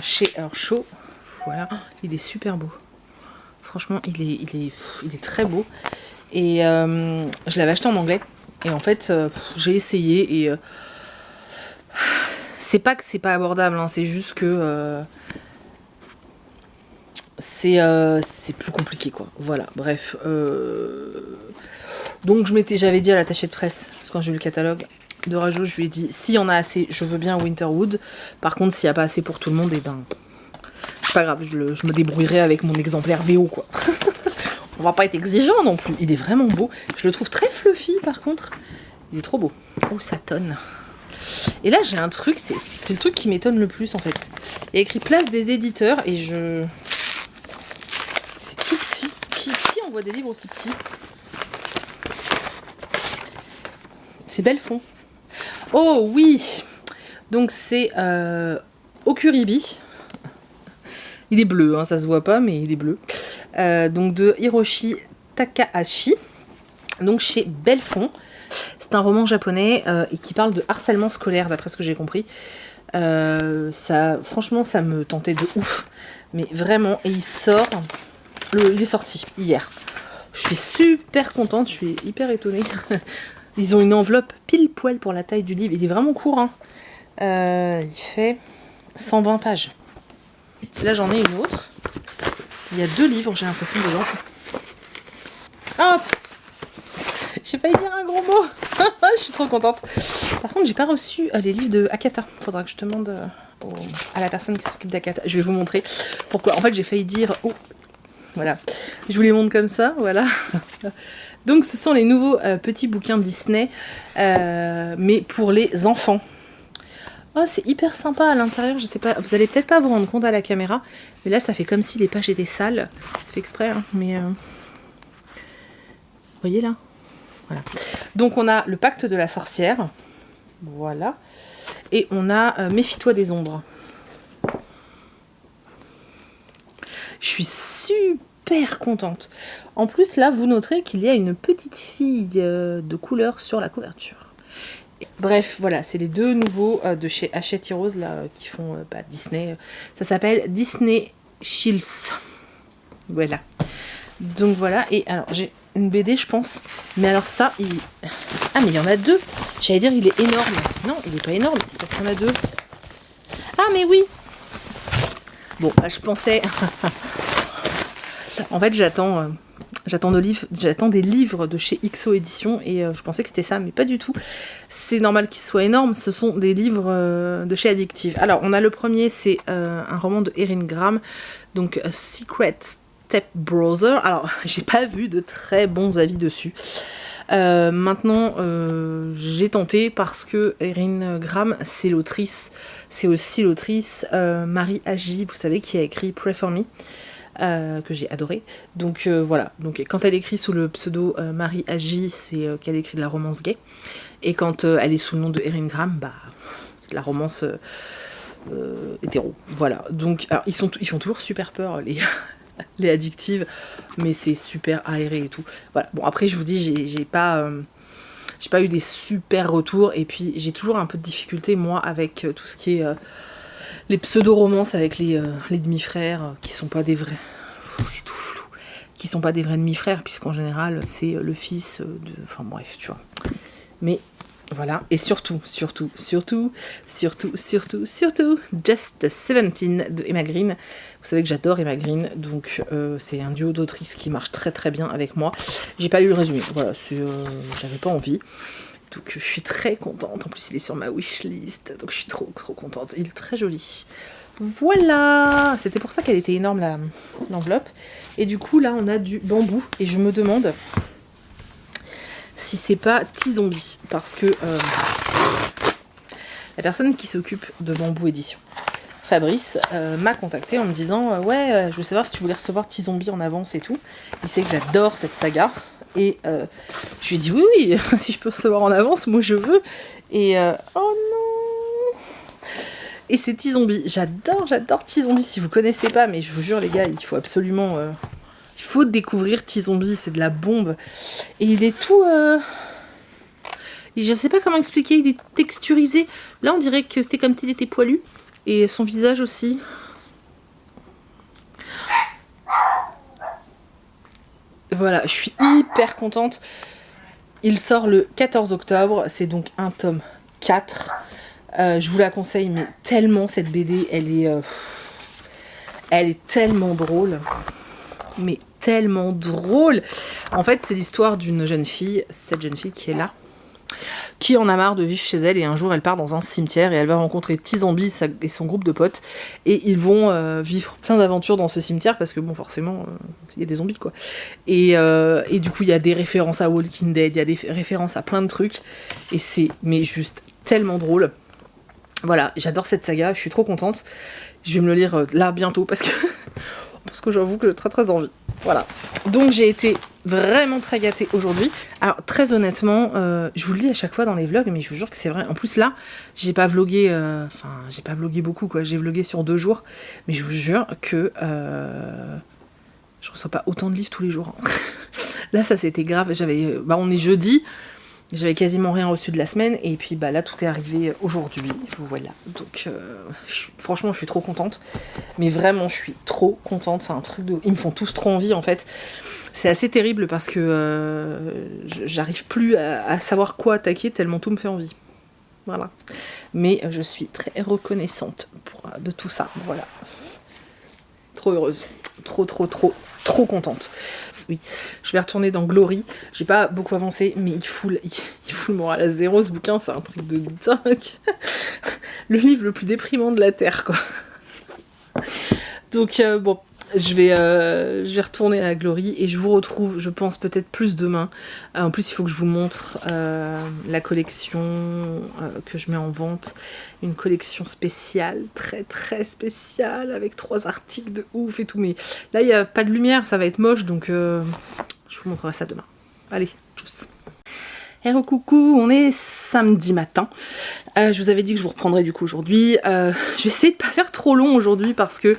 chez Earthshaw. Voilà, il est super beau. Franchement, il est très beau. Et je l'avais acheté en anglais. Et en fait, j'ai essayé et c'est pas que c'est pas abordable, hein, c'est juste que c'est plus compliqué quoi. Voilà, bref. Donc j'avais dit à l'attaché de presse, quand j'ai eu le catalogue de Rajo, je lui ai dit s'il y en a assez, je veux bien Winterwood. Par contre, s'il n'y a pas assez pour tout le monde, et ben c'est pas grave, je me débrouillerai avec mon exemplaire VO quoi. On va pas être exigeant non plus. Il est vraiment beau. Je le trouve très fluffy par contre. Il est trop beau. Oh, ça tonne. Et là, j'ai un truc, c'est le truc qui m'étonne le plus en fait. Il y a écrit place des éditeurs et je... C'est tout petit. Qui envoie des livres aussi petits? C'est Belfond. Oh oui. Donc c'est Okuribi. Il est bleu, hein, ça se voit pas, mais il est bleu. Donc de Hiroshi Takahashi. Donc chez Belfond. C'est un roman japonais et qui parle de harcèlement scolaire, d'après ce que j'ai compris. Franchement, ça me tentait de ouf. Mais vraiment, et il est sorti hier. Je suis super contente, je suis hyper étonnée. Ils ont une enveloppe pile poil pour la taille du livre. Il est vraiment court, hein. Il fait 120 pages. Là, j'en ai une autre. Il y a 2 livres, j'ai l'impression, dedans. Hop! J'ai failli dire un gros mot. Je suis trop contente. Par contre, j'ai pas reçu les livres de Akata. Faudra que je demande à la personne qui s'occupe d'Akata. Je vais vous montrer pourquoi. En fait, j'ai failli dire... Oh, voilà. Je vous les montre comme ça, voilà. Donc, ce sont les nouveaux petits bouquins Disney, mais pour les enfants. Oh, c'est hyper sympa à l'intérieur. Je sais pas, vous allez peut-être pas vous rendre compte à la caméra, mais là, ça fait comme si les pages étaient sales. C'est fait exprès, hein, mais... Vous voyez là? Voilà. Donc on a le pacte de la sorcière, voilà, et on a Méfie-toi des ombres. Je suis super contente. En plus là, vous noterez qu'il y a une petite fille de couleur sur la couverture. Bref, voilà, c'est les 2 nouveaux de chez Hachette Heroes là qui font Disney. Ça s'appelle Disney Shields. Voilà. Donc voilà, et alors j'ai une BD je pense, mais alors ça, ah mais il y en a 2, j'allais dire il est énorme, non il est pas énorme, c'est parce qu'il y en a 2. Ah mais oui. Bon, bah, je pensais, en fait j'attends des livres de chez XO Édition et je pensais que c'était ça, mais pas du tout. C'est normal qu'ils soient énormes, ce sont des livres de chez Addictive. Alors on a le premier, c'est un roman de Erin Graham, donc Secret Step Brother. Alors, j'ai pas vu de très bons avis dessus. Maintenant, j'ai tenté parce que Erin Graham, c'est aussi l'autrice Marie Agi, vous savez, qui a écrit Pray for Me, que j'ai adoré. Donc voilà. Donc quand elle écrit sous le pseudo Marie Agi, c'est qu'elle écrit de la romance gay. Et quand elle est sous le nom de Erin Graham, bah, de la romance hétéro. Voilà. Donc, alors, ils font toujours super peur, les Addictives, mais c'est super aéré et tout. Voilà. Bon, après je vous dis, j'ai pas eu des super retours, et puis j'ai toujours un peu de difficulté moi avec tout ce qui est les pseudo-romances avec les demi-frères qui sont pas des vrais. C'est tout flou. Qui sont pas des vrais demi-frères, puisqu'en général c'est le fils de. Enfin bref, tu vois. Mais voilà, et surtout, Just 17 de Emma Green. Vous savez que j'adore Emma Green, donc c'est un duo d'autrices qui marche très très bien avec moi. J'ai pas lu le résumé, voilà, j'avais pas envie. Donc je suis très contente, en plus il est sur ma wishlist, donc je suis trop contente, il est très joli. Voilà, c'était pour ça qu'elle était énorme l'enveloppe. Et du coup là on a du bambou, et je me demande si c'est pas T-Zombie, parce que la personne qui s'occupe de Bambou Édition Fabrice m'a contacté en me disant ouais, je veux savoir si tu voulais recevoir T-Zombie en avance et tout. Il sait que j'adore cette saga. Et je lui ai dit oui, si je peux recevoir en avance, moi je veux. Et oh non. Et c'est T-Zombie. J'adore T-Zombie. Si vous connaissez pas, mais je vous jure les gars, il faut absolument... il faut découvrir T-Zombie, c'est de la bombe. Et il est tout... je sais pas comment expliquer, il est texturisé. Là on dirait que c'était comme s'il était poilu. Et son visage aussi. Voilà, je suis hyper contente. Il sort le 14 octobre, c'est donc un tome 4. Je vous la conseille, mais tellement cette BD, elle est tellement drôle. Mais tellement drôle. En fait, c'est l'histoire d'une jeune fille, cette jeune fille qui est là, qui en a marre de vivre chez elle, et un jour elle part dans un cimetière et elle va rencontrer T-Zombie et son groupe de potes, et ils vont vivre plein d'aventures dans ce cimetière parce que bon, forcément il y a des zombies quoi, et du coup il y a des références à Walking Dead, il y a des références à plein de trucs, et c'est mais juste tellement drôle. Voilà, j'adore cette saga, je suis trop contente. Je vais me le lire là bientôt parce que j'avoue que j'ai très envie. Voilà. Donc j'ai été vraiment très gâtée aujourd'hui. Alors très honnêtement, je vous le dis à chaque fois dans les vlogs, mais je vous jure que c'est vrai. En plus là, j'ai pas vlogué, j'ai pas vlogué beaucoup quoi. J'ai vlogué sur 2 jours, mais je vous jure que je reçois pas autant de livres tous les jours. Là ça c'était grave. On est jeudi. J'avais quasiment rien reçu de la semaine, et puis là tout est arrivé aujourd'hui, voilà. Donc franchement je suis trop contente, mais vraiment je suis trop contente, c'est un truc de... Ils me font tous trop envie en fait. C'est assez terrible parce que j'arrive plus à savoir quoi attaquer tellement tout me fait envie. Voilà. Mais je suis très reconnaissante de tout ça, voilà. Trop heureuse, trop contente. Oui, je vais retourner dans Glory. J'ai pas beaucoup avancé, mais il fout le moral à zéro, ce bouquin, c'est un truc de dingue. Le livre le plus déprimant de la Terre, quoi. Donc bon, je vais retourner à Glory et je vous retrouve, je pense, peut-être plus demain. En plus, il faut que je vous montre la collection que je mets en vente. Une collection spéciale, très spéciale, avec 3 articles de ouf et tout. Mais là, il n'y a pas de lumière, ça va être moche, donc je vous montrerai ça demain. Allez, tchuss. Hello coucou, on est samedi matin. Je vous avais dit que je vous reprendrais du coup aujourd'hui. Je vais essayer de pas faire trop long aujourd'hui parce que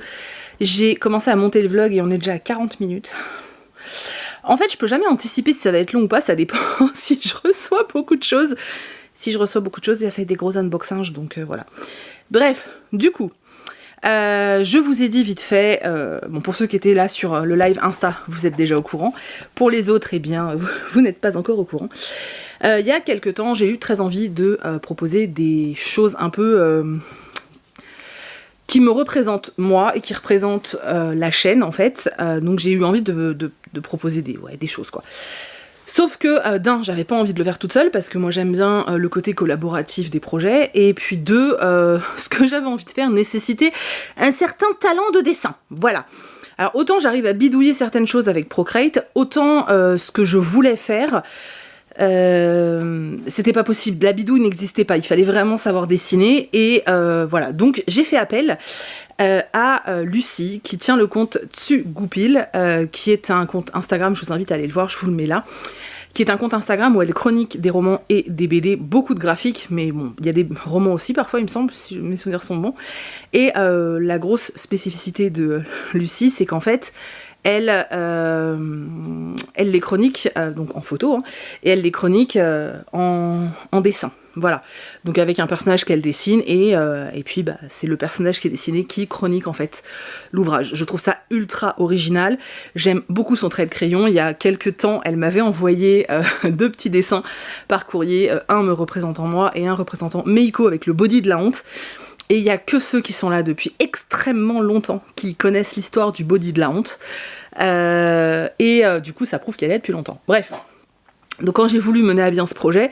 j'ai commencé à monter le vlog et on est déjà à 40 minutes. En fait, je peux jamais anticiper si ça va être long ou pas, ça dépend si je reçois beaucoup de choses. Si je reçois beaucoup de choses, il a fait des gros unboxings, donc voilà. Bref, du coup, je vous ai dit vite fait, bon, pour ceux qui étaient là sur le live Insta, vous êtes déjà au courant. Pour les autres, eh bien, vous n'êtes pas encore au courant. Il y a quelques temps, j'ai eu très envie de proposer des choses un peu... qui me représentent moi et qui représentent la chaîne en fait. Donc j'ai eu envie de proposer des choses quoi. Sauf que d'un, j'avais pas envie de le faire toute seule parce que moi j'aime bien le côté collaboratif des projets, et puis deux, ce que j'avais envie de faire nécessitait un certain talent de dessin. Voilà. Alors autant j'arrive à bidouiller certaines choses avec Procreate, autant ce que je voulais faire, c'était pas possible, la bidouille n'existait pas, il fallait vraiment savoir dessiner, et voilà, donc j'ai fait appel à Lucie qui tient le compte Tsugoupil, qui est un compte Instagram, je vous invite à aller le voir, je vous le mets là, qui est un compte Instagram où elle chronique des romans et des BD, beaucoup de graphiques, mais bon, il y a des romans aussi parfois il me semble, si mes souvenirs sont bons, et la grosse spécificité de Lucie, c'est qu'en fait, elle les chronique donc en photo, hein, et elle les chronique en dessin. Voilà, donc avec un personnage qu'elle dessine, et puis c'est le personnage qui est dessiné qui chronique en fait l'ouvrage. Je trouve ça ultra original, j'aime beaucoup son trait de crayon. Il y a quelques temps, elle m'avait envoyé 2 petits dessins par courrier, un me représentant moi et un représentant Meiko avec le body de la honte. Et il n'y a que ceux qui sont là depuis extrêmement longtemps qui connaissent l'histoire du body de la honte. Du coup, ça prouve qu'elle est là depuis longtemps. Bref. Donc quand j'ai voulu mener à bien ce projet,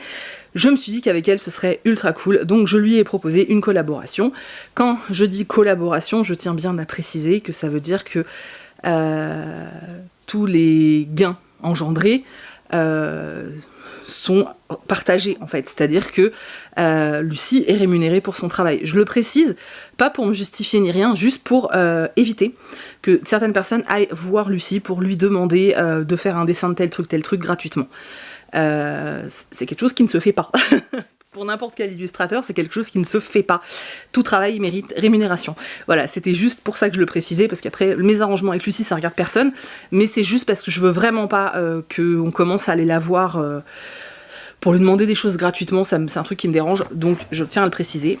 je me suis dit qu'avec elle, ce serait ultra cool. Donc je lui ai proposé une collaboration. Quand je dis collaboration, je tiens bien à préciser que ça veut dire que tous les gains engendrés sont partagés en fait, c'est-à-dire que Lucie est rémunérée pour son travail. Je le précise, pas pour me justifier ni rien, juste pour éviter que certaines personnes aillent voir Lucie pour lui demander de faire un dessin de tel truc gratuitement. C'est quelque chose qui ne se fait pas. Pour n'importe quel illustrateur, c'est quelque chose qui ne se fait pas. Tout travail mérite rémunération. Voilà, c'était juste pour ça que je le précisais, parce qu'après, mes arrangements avec Lucie, ça regarde personne, mais c'est juste parce que je veux vraiment pas qu'on commence à aller la voir pour lui demander des choses gratuitement, c'est un truc qui me dérange, donc je tiens à le préciser.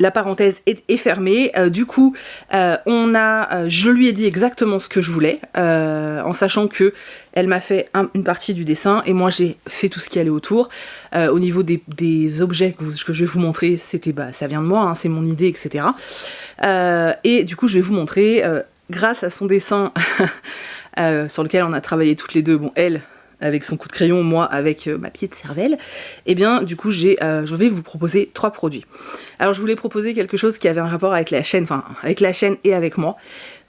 La parenthèse est fermée. Du coup, je lui ai dit exactement ce que je voulais, en sachant que elle m'a fait une partie du dessin et moi j'ai fait tout ce qui allait autour. Au niveau des objets que je vais vous montrer, c'était ça vient de moi, hein, c'est mon idée, etc. Et du coup, je vais vous montrer, grâce à son dessin sur lequel on a travaillé toutes les deux. Bon, elle avec son coup de crayon, moi avec ma pied de cervelle, et bien du coup je vais vous proposer 3 produits. Alors je voulais proposer quelque chose qui avait un rapport avec la chaîne, enfin avec la chaîne et avec moi,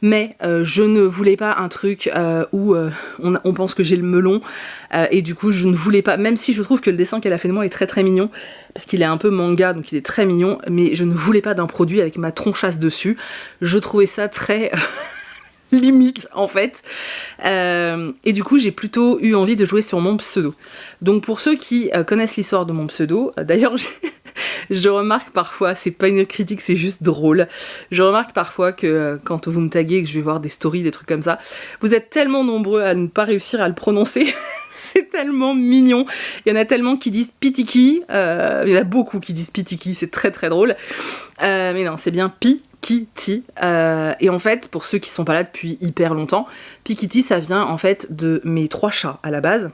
mais je ne voulais pas un truc où on pense que j'ai le melon, et du coup je ne voulais pas, même si je trouve que le dessin qu'elle a fait de moi est très très mignon, parce qu'il est un peu manga, donc il est très mignon, mais je ne voulais pas d'un produit avec ma tronchasse dessus. Je trouvais ça très... limite en fait, et du coup j'ai plutôt eu envie de jouer sur mon pseudo. Donc pour ceux qui connaissent l'histoire de mon pseudo, d'ailleurs je remarque parfois, c'est pas une critique, c'est juste drôle, je remarque parfois que quand vous me taguez, que je vais voir des stories, des trucs comme ça, vous êtes tellement nombreux à ne pas réussir à le prononcer. C'est tellement mignon, il y en a tellement qui disent Pitiki, il y en a beaucoup qui disent Pitiki, c'est très très drôle, mais non, c'est bien Pikiti, et en fait, pour ceux qui sont pas là depuis hyper longtemps, Pikiti, ça vient en fait de mes 3 chats à la base.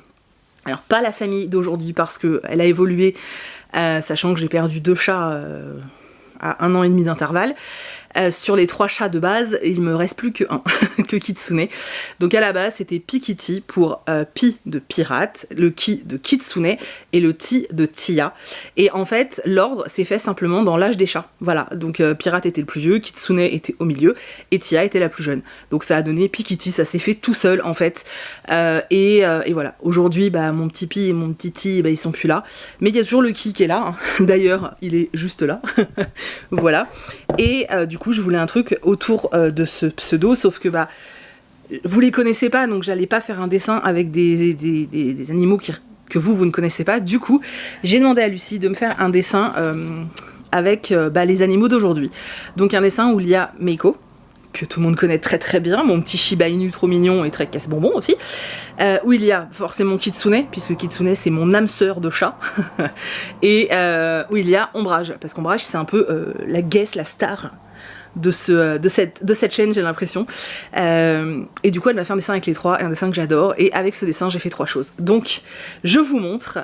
Alors pas la famille d'aujourd'hui parce que elle a évolué, sachant que j'ai perdu 2 chats à 1 an et demi d'intervalle. Sur les 3 chats de base, il me reste plus que 1, que Kitsune. Donc à la base, c'était Pikiti pour Pi de pirate, le Ki de Kitsune et le Ti de Tia. Et en fait, l'ordre s'est fait simplement dans l'âge des chats. Voilà, donc pirate était le plus vieux, Kitsune était au milieu et Tia était la plus jeune. Donc ça a donné Pikiti, ça s'est fait tout seul en fait. Et voilà, aujourd'hui, mon petit Pi et mon petit Ti, ils sont plus là. Mais il y a toujours le Ki qui est là, hein. D'ailleurs, il est juste là. Voilà. Et du coup, je voulais un truc autour de ce pseudo, sauf que vous les connaissez pas, donc j'allais pas faire un dessin avec des animaux que vous ne connaissez pas. Du coup, j'ai demandé à Lucie de me faire un dessin avec les animaux d'aujourd'hui. Donc un dessin où il y a Meiko, que tout le monde connaît très très bien, mon petit Shiba Inu trop mignon et très casse-bonbon aussi, où il y a forcément Kitsune, puisque Kitsune c'est mon âme sœur de chat, et où il y a Ombrage, parce qu'Ombrage c'est un peu la guest, la star de cette chaîne, j'ai l'impression. Et du coup elle m'a fait un dessin avec les 3, et un dessin que j'adore, et avec ce dessin j'ai fait 3 choses. Donc je vous montre.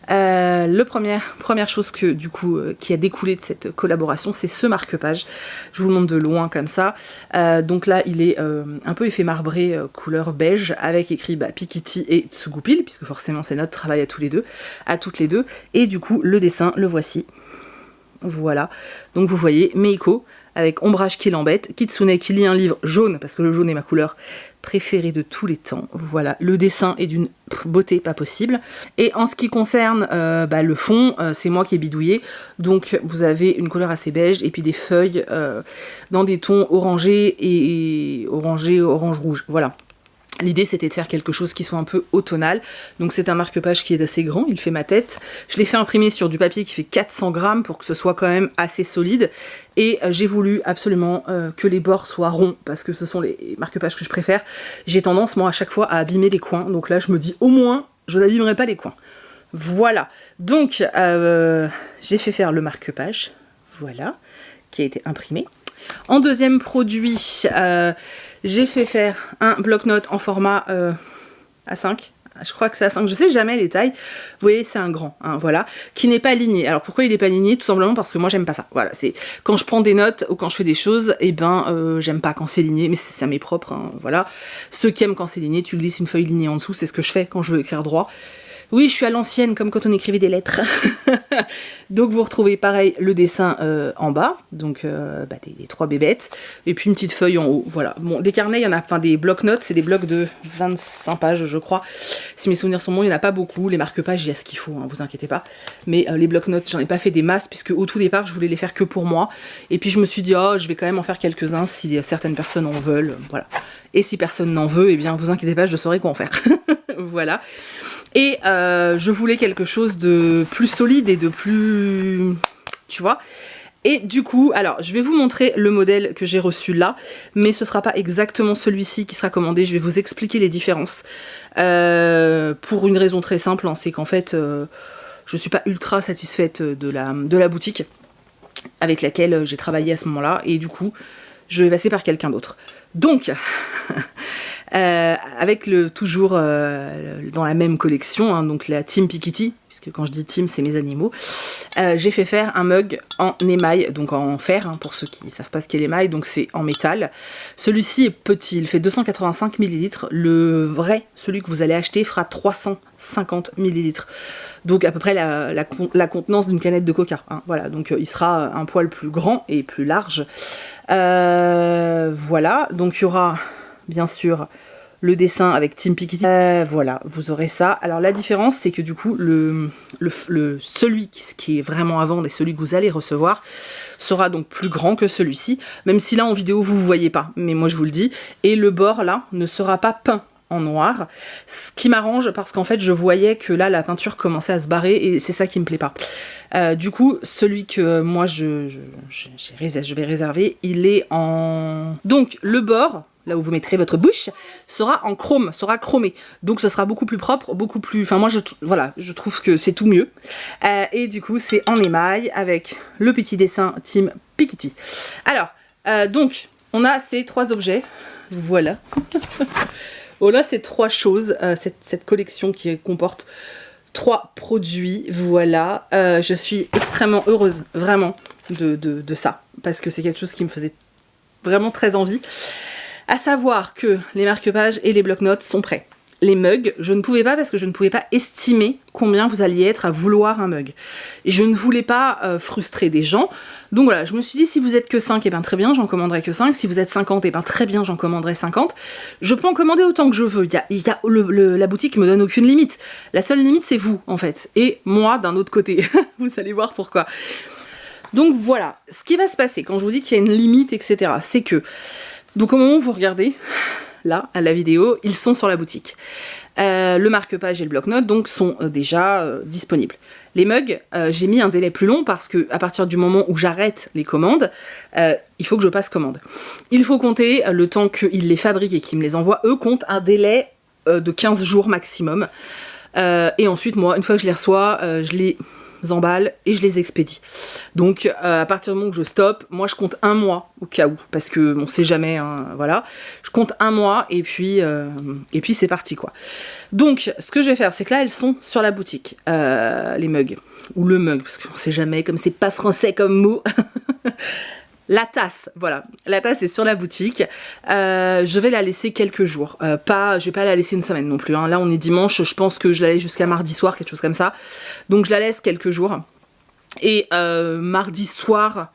Première chose que du coup qui a découlé de cette collaboration, c'est ce marque-page. Je vous le montre de loin comme ça. Donc là il est un peu effet marbré, couleur beige, avec écrit Pikiti et Tsugupil, puisque forcément c'est notre travail à toutes les deux. Et du coup le dessin, le voici. Voilà. Donc vous voyez Meiko avec Ombrage qui l'embête, Kitsune qui lit un livre jaune, parce que le jaune est ma couleur préférée de tous les temps. Voilà, le dessin est d'une beauté pas possible. Et en ce qui concerne le fond, c'est moi qui ai bidouillé. Donc vous avez une couleur assez beige et puis des feuilles dans des tons orangés et orange-rouge. Voilà. L'idée c'était de faire quelque chose qui soit un peu automnal, donc c'est un marque-page qui est assez grand, il fait ma tête. Je l'ai fait imprimer sur du papier qui fait 400 grammes pour que ce soit quand même assez solide, et j'ai voulu absolument que les bords soient ronds, parce que ce sont les marque-pages que je préfère. J'ai tendance moi à chaque fois à abîmer les coins, donc là je me dis au moins je n'abîmerai pas les coins. Voilà, donc j'ai fait faire le marque-page, voilà, qui a été imprimé. En deuxième produit, j'ai fait faire un bloc-notes en format A5. Je crois que c'est A5, je sais jamais les tailles. Vous voyez, c'est un grand, hein, voilà, qui n'est pas aligné. Alors pourquoi il n'est pas aligné? Tout simplement parce que moi j'aime pas ça. Voilà, c'est quand je prends des notes ou quand je fais des choses, j'aime pas quand c'est ligné, mais ça m'est propre, hein, voilà. Ceux qui aiment quand c'est ligné, tu glisses une feuille lignée en dessous, c'est ce que je fais quand je veux écrire droit. Oui, je suis à l'ancienne, comme quand on écrivait des lettres. Donc vous retrouvez pareil le dessin en bas, donc des 3 bébêtes, et puis une petite feuille en haut. Voilà. Bon, des carnets, il y en a, enfin des blocs-notes, c'est des blocs de 25 pages, je crois. Si mes souvenirs sont bons, il n'y en a pas beaucoup. Les marque-pages, il y a ce qu'il faut, hein, vous inquiétez pas. Mais les blocs-notes, j'en ai pas fait des masses, puisque au tout départ, je voulais les faire que pour moi. Et puis je me suis dit, oh, je vais quand même en faire quelques-uns si certaines personnes en veulent. Voilà. Et si personne n'en veut, eh bien, vous inquiétez pas, je saurai quoi en faire. Voilà. Et je voulais quelque chose de plus solide et de plus... Tu vois. Et du coup, alors, je vais vous montrer le modèle que j'ai reçu là, mais ce sera pas exactement celui-ci qui sera commandé. Je vais vous expliquer les différences. Pour une raison très simple, hein, c'est qu'en fait, je suis pas ultra satisfaite de la boutique avec laquelle j'ai travaillé à ce moment-là. Et du coup, je vais passer par quelqu'un d'autre. Donc... avec toujours dans la même collection, hein, donc la Team Piketty, puisque quand je dis team, c'est mes animaux, j'ai fait faire un mug en émail, donc en fer, hein, pour ceux qui ne savent pas ce qu'est l'émail, donc c'est en métal. Celui-ci est petit, il fait 285 ml, le vrai, celui que vous allez acheter, fera 350 ml. Donc à peu près la contenance d'une canette de coca. Hein, voilà, donc il sera un poil plus grand et plus large. Voilà, donc il y aura... bien sûr, le dessin avec Team Piketty. Voilà, vous aurez ça. Alors la différence, c'est que du coup, celui qui est vraiment à vendre et celui que vous allez recevoir sera donc plus grand que celui-ci, même si là en vidéo vous ne voyez pas, mais moi je vous le dis. Et le bord là ne sera pas peint en noir, ce qui m'arrange parce qu'en fait je voyais que là la peinture commençait à se barrer et c'est ça qui me plaît pas. Du coup, celui que moi je vais réserver, il est en... Donc le bord, là où vous mettrez votre bouche, sera en chrome, sera chromé. Donc ce sera beaucoup plus propre, beaucoup plus... Enfin moi, je trouve que c'est tout mieux. Et du coup, c'est en émail avec le petit dessin Team Piketty. Alors, donc, on a ces 3 objets. Voilà. Voilà ces 3 choses, cette collection qui comporte 3 produits. Voilà. Je suis extrêmement heureuse, vraiment, de ça. Parce que c'est quelque chose qui me faisait vraiment très envie. À savoir que les marque-pages et les blocs-notes sont prêts. Les mugs, je ne pouvais pas parce que je ne pouvais pas estimer combien vous alliez être à vouloir un mug. Et je ne voulais pas frustrer des gens. Donc voilà, je me suis dit, si vous êtes que 5, et bien très bien, j'en commanderai que 5. Si vous êtes 50, et bien très bien, j'en commanderai 50. Je peux en commander autant que je veux. La boutique me donne aucune limite. La seule limite, c'est vous, en fait. Et moi, d'un autre côté. Vous allez voir pourquoi. Donc voilà, ce qui va se passer quand je vous dis qu'il y a une limite, etc., c'est que... Donc au moment où vous regardez, là, à la vidéo, ils sont sur la boutique. Le marque-page et le bloc-notes donc sont déjà disponibles. Les mugs, j'ai mis un délai plus long parce que à partir du moment où j'arrête les commandes, il faut que je passe commande. Il faut compter le temps qu'ils les fabriquent et qu'ils me les envoient. Eux comptent un délai de 15 jours maximum. Et ensuite, moi, une fois que je les reçois, je les emballe et je les expédie. Donc à partir du moment où je stoppe, moi je compte 1 mois au cas où, parce que on sait jamais, hein, voilà. Je compte 1 mois et puis c'est parti quoi. Donc ce que je vais faire, c'est que là elles sont sur la boutique, les mugs ou le mug, parce qu'on sait jamais, comme c'est pas français comme mot. La tasse, voilà. La tasse est sur la boutique. Je vais la laisser quelques jours. Je vais pas la laisser une semaine non plus. Hein. Là, on est dimanche. Je pense que je la laisse jusqu'à mardi soir, quelque chose comme ça. Donc, je la laisse quelques jours. Et mardi soir,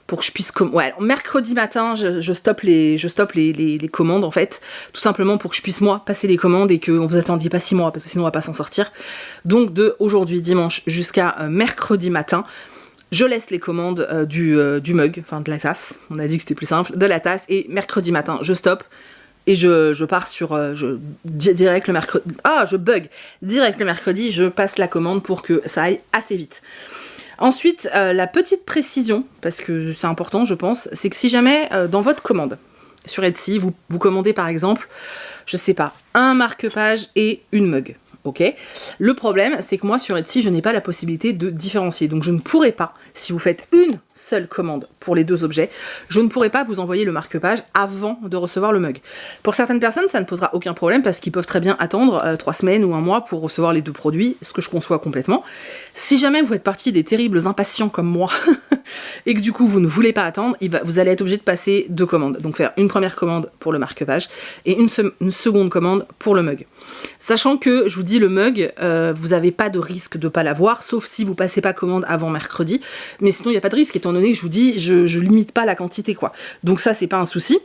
pour que je puisse... mercredi matin, je stoppe les commandes, en fait. Tout simplement pour que je puisse, moi, passer les commandes et que vous attendiez pas 6 mois, parce que sinon, on va pas s'en sortir. Donc, de aujourd'hui, dimanche, jusqu'à mercredi matin, je laisse les commandes du mug, enfin de la tasse, on a dit que c'était plus simple, de la tasse, et mercredi matin, je stoppe, et je pars sur... direct le mercredi... Ah, je bug. Direct le mercredi, je passe la commande pour que ça aille assez vite. Ensuite, la petite précision, parce que c'est important, je pense, c'est que si jamais, dans votre commande, sur Etsy, vous commandez par exemple, je sais pas, un marque-page et une mug. Ok. Le problème, c'est que moi, sur Etsy, je n'ai pas la possibilité de différencier. Donc, je ne pourrai pas, si vous faites une seule commande pour les 2 objets, je ne pourrai pas vous envoyer le marque-page avant de recevoir le mug. Pour certaines personnes, ça ne posera aucun problème parce qu'ils peuvent très bien attendre 3 semaines ou 1 mois pour recevoir les 2 produits, ce que je conçois complètement. Si jamais vous faites partie des terribles impatients comme moi, et que du coup vous ne voulez pas attendre, vous allez être obligé de passer 2 commandes. Donc faire une première commande pour le marque-page et une seconde commande pour le mug. Sachant que, je vous dis, le mug, vous n'avez pas de risque de ne pas l'avoir, sauf si vous passez pas commande avant mercredi. Mais sinon, il n'y a pas de risque, étant donné que je vous dis, je limite pas la quantité, quoi. Donc ça, c'est pas un souci.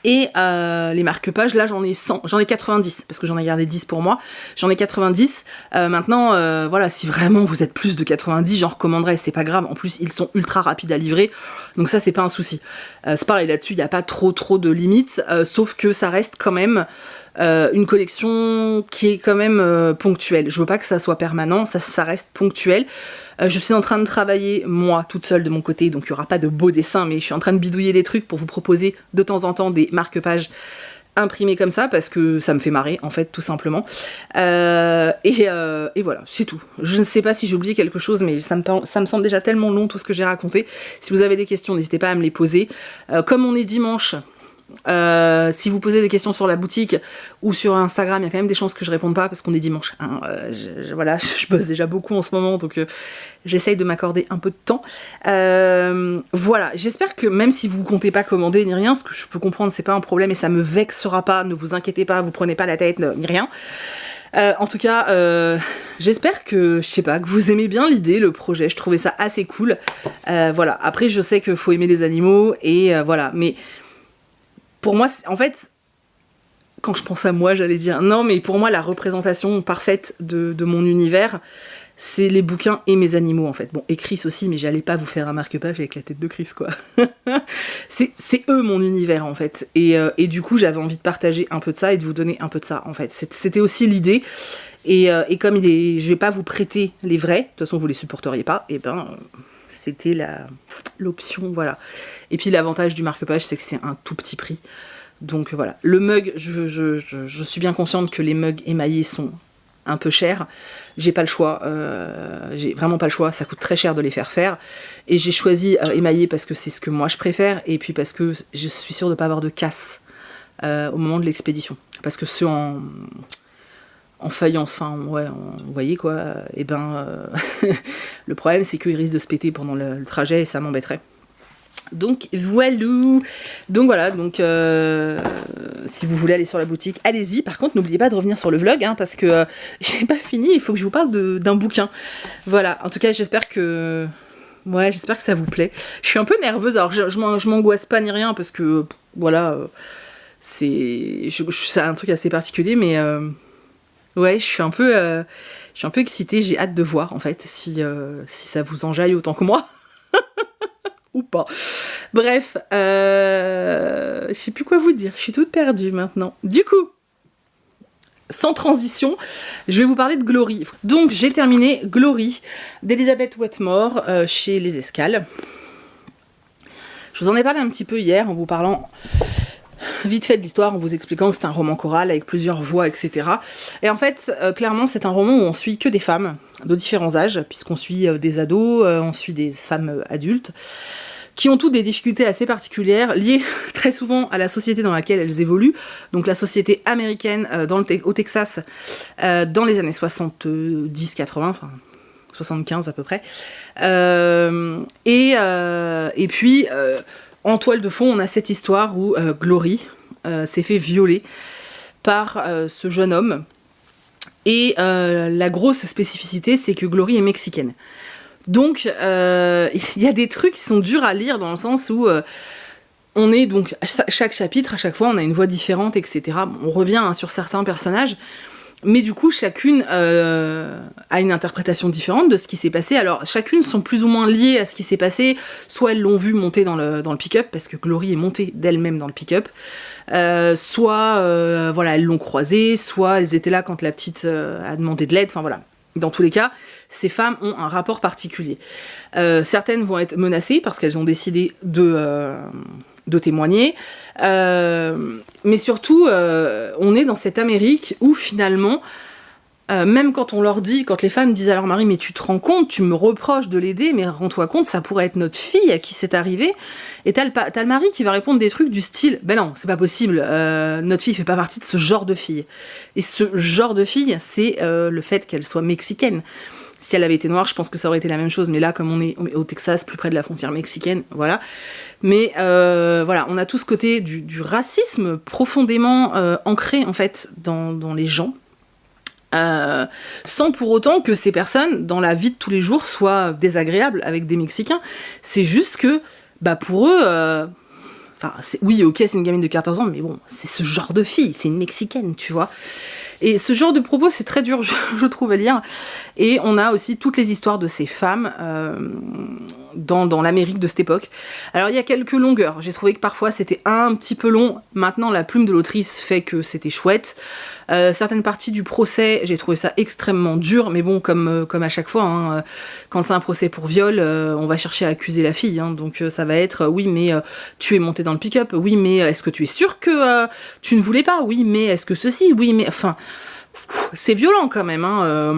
Et les marque-pages, là j'en ai 100, j'en ai 90, parce que j'en ai gardé 10 pour moi, j'en ai 90, maintenant, voilà, si vraiment vous êtes plus de 90, j'en recommanderais, c'est pas grave, en plus ils sont ultra rapides à livrer, donc ça c'est pas un souci. C'est pareil, là-dessus il n'y a pas trop de limites, sauf que ça reste quand même une collection qui est quand même ponctuelle. Je veux pas que ça soit permanent, ça reste ponctuel. Je suis en train de travailler, moi, toute seule de mon côté, donc il n'y aura pas de beaux dessins, mais je suis en train de bidouiller des trucs pour vous proposer de temps en temps des marque-pages imprimés comme ça, parce que ça me fait marrer, en fait, tout simplement. Et voilà, c'est tout. Je ne sais pas si j'ai oublié quelque chose, mais ça me semble déjà tellement long tout ce que j'ai raconté. Si vous avez des questions, n'hésitez pas à me les poser. Comme on est dimanche... si vous posez des questions sur la boutique ou sur Instagram, il y a quand même des chances que je réponde pas parce qu'on est dimanche. Hein. Voilà, je bosse déjà beaucoup en ce moment, donc j'essaye de m'accorder un peu de temps. Voilà, j'espère que même si vous comptez pas commander ni rien, ce que je peux comprendre, c'est pas un problème et ça me vexera pas. Ne vous inquiétez pas, vous prenez pas la tête ni rien. En tout cas, j'espère que, je sais pas, que vous aimez bien l'idée, le projet. Je trouvais ça assez cool. Voilà. Après, je sais qu'il faut aimer les animaux et voilà, mais pour moi, en fait, quand je pense à moi, j'allais dire non, mais pour moi, la représentation parfaite de mon univers, c'est les bouquins et mes animaux, en fait. Bon, et Chris aussi, mais j'allais pas vous faire un marque-page avec la tête de Chris, quoi. c'est eux, mon univers, en fait. Et du coup, j'avais envie de partager un peu de ça et de vous donner un peu de ça, en fait. C'était aussi l'idée. Et comme je vais pas vous prêter les vrais, de toute façon, vous les supporteriez pas, et ben... c'était l'option, voilà. Et puis l'avantage du marque-page, c'est que c'est un tout petit prix. Donc voilà. Le mug, je suis bien consciente que les mugs émaillés sont un peu chers. J'ai pas le choix. J'ai vraiment pas le choix. Ça coûte très cher de les faire. Et j'ai choisi émaillé parce que c'est ce que moi je préfère. Et puis parce que je suis sûre de pas avoir de casse au moment de l'expédition. Parce que ceux en faïence, enfin, ouais, vous voyez quoi, et ben, le problème c'est qu'ils risquent de se péter pendant le trajet et ça m'embêterait. Donc voilà, donc si vous voulez aller sur la boutique, allez-y. Par contre, n'oubliez pas de revenir sur le vlog, hein, parce que j'ai pas fini, il faut que je vous parle d'un bouquin. Voilà, en tout cas, j'espère que ça vous plaît. Je suis un peu nerveuse, alors je m'angoisse pas ni rien, parce que, voilà, c'est un truc assez particulier, mais... ouais, je suis un peu excitée, j'ai hâte de voir en fait si ça vous enjaille autant que moi. Ou pas. Bref, je sais plus quoi vous dire, je suis toute perdue maintenant. Du coup, sans transition, je vais vous parler de Glory. Donc j'ai terminé Glory d'Elizabeth Wetmore chez Les Escales. Je vous en ai parlé un petit peu hier en vous parlant... vite fait de l'histoire en vous expliquant que c'est un roman choral avec plusieurs voix, etc. Et en fait, clairement, c'est un roman où on suit que des femmes de différents âges, puisqu'on suit des ados, on suit des femmes adultes, qui ont toutes des difficultés assez particulières, liées très souvent à la société dans laquelle elles évoluent, donc la société américaine au Texas, dans les années 70-80, enfin 75 à peu près. Et puis... en toile de fond, on a cette histoire où Glory s'est fait violer par ce jeune homme. Et la grosse spécificité, c'est que Glory est mexicaine. Donc, il y a des trucs qui sont durs à lire dans le sens où on est donc... chaque chapitre, à chaque fois, on a une voix différente, etc. On revient sur certains personnages. Mais du coup, chacune a une interprétation différente de ce qui s'est passé. Alors, chacune sont plus ou moins liées à ce qui s'est passé. Soit elles l'ont vu monter dans le pick-up, parce que Glory est montée d'elle-même dans le pick-up. Soit, voilà, elles l'ont croisée. Soit elles étaient là quand la petite a demandé de l'aide. Enfin, voilà. Dans tous les cas, ces femmes ont un rapport particulier. Certaines vont être menacées parce qu'elles ont décidé de témoigner, mais surtout on est dans cette Amérique où finalement même quand les femmes disent à leur mari mais tu te rends compte, tu me reproches de l'aider, mais rends-toi compte, ça pourrait être notre fille à qui c'est arrivé, et t'as le mari qui va répondre des trucs du style ben non, c'est pas possible, notre fille fait pas partie de ce genre de fille, et ce genre de fille c'est le fait qu'elle soit mexicaine. Si elle avait été noire, je pense que ça aurait été la même chose, mais là, comme on est au Texas, plus près de la frontière mexicaine, voilà. Mais voilà, on a tout ce côté du racisme profondément ancré, en fait, dans les gens. Sans pour autant que ces personnes, dans la vie de tous les jours, soient désagréables avec des Mexicains. C'est juste que, bah pour eux... oui, ok, c'est une gamine de 14 ans, mais bon, c'est ce genre de fille, c'est une Mexicaine, tu vois. Et ce genre de propos, c'est très dur, je trouve, à lire. Et on a aussi toutes les histoires de ces femmes dans l'Amérique de cette époque. Alors, il y a quelques longueurs. J'ai trouvé que parfois, c'était un petit peu long. Maintenant, la plume de l'autrice fait que c'était chouette. Certaines parties du procès, j'ai trouvé ça extrêmement dur. Mais bon, comme à chaque fois, hein, quand c'est un procès pour viol, on va chercher à accuser la fille. Hein, donc, ça va être, oui, mais tu es monté dans le pick-up. Oui, mais est-ce que tu es sûr que tu ne voulais pas? Oui, mais est-ce que ceci? Oui, mais... Enfin... C'est violent quand même, hein.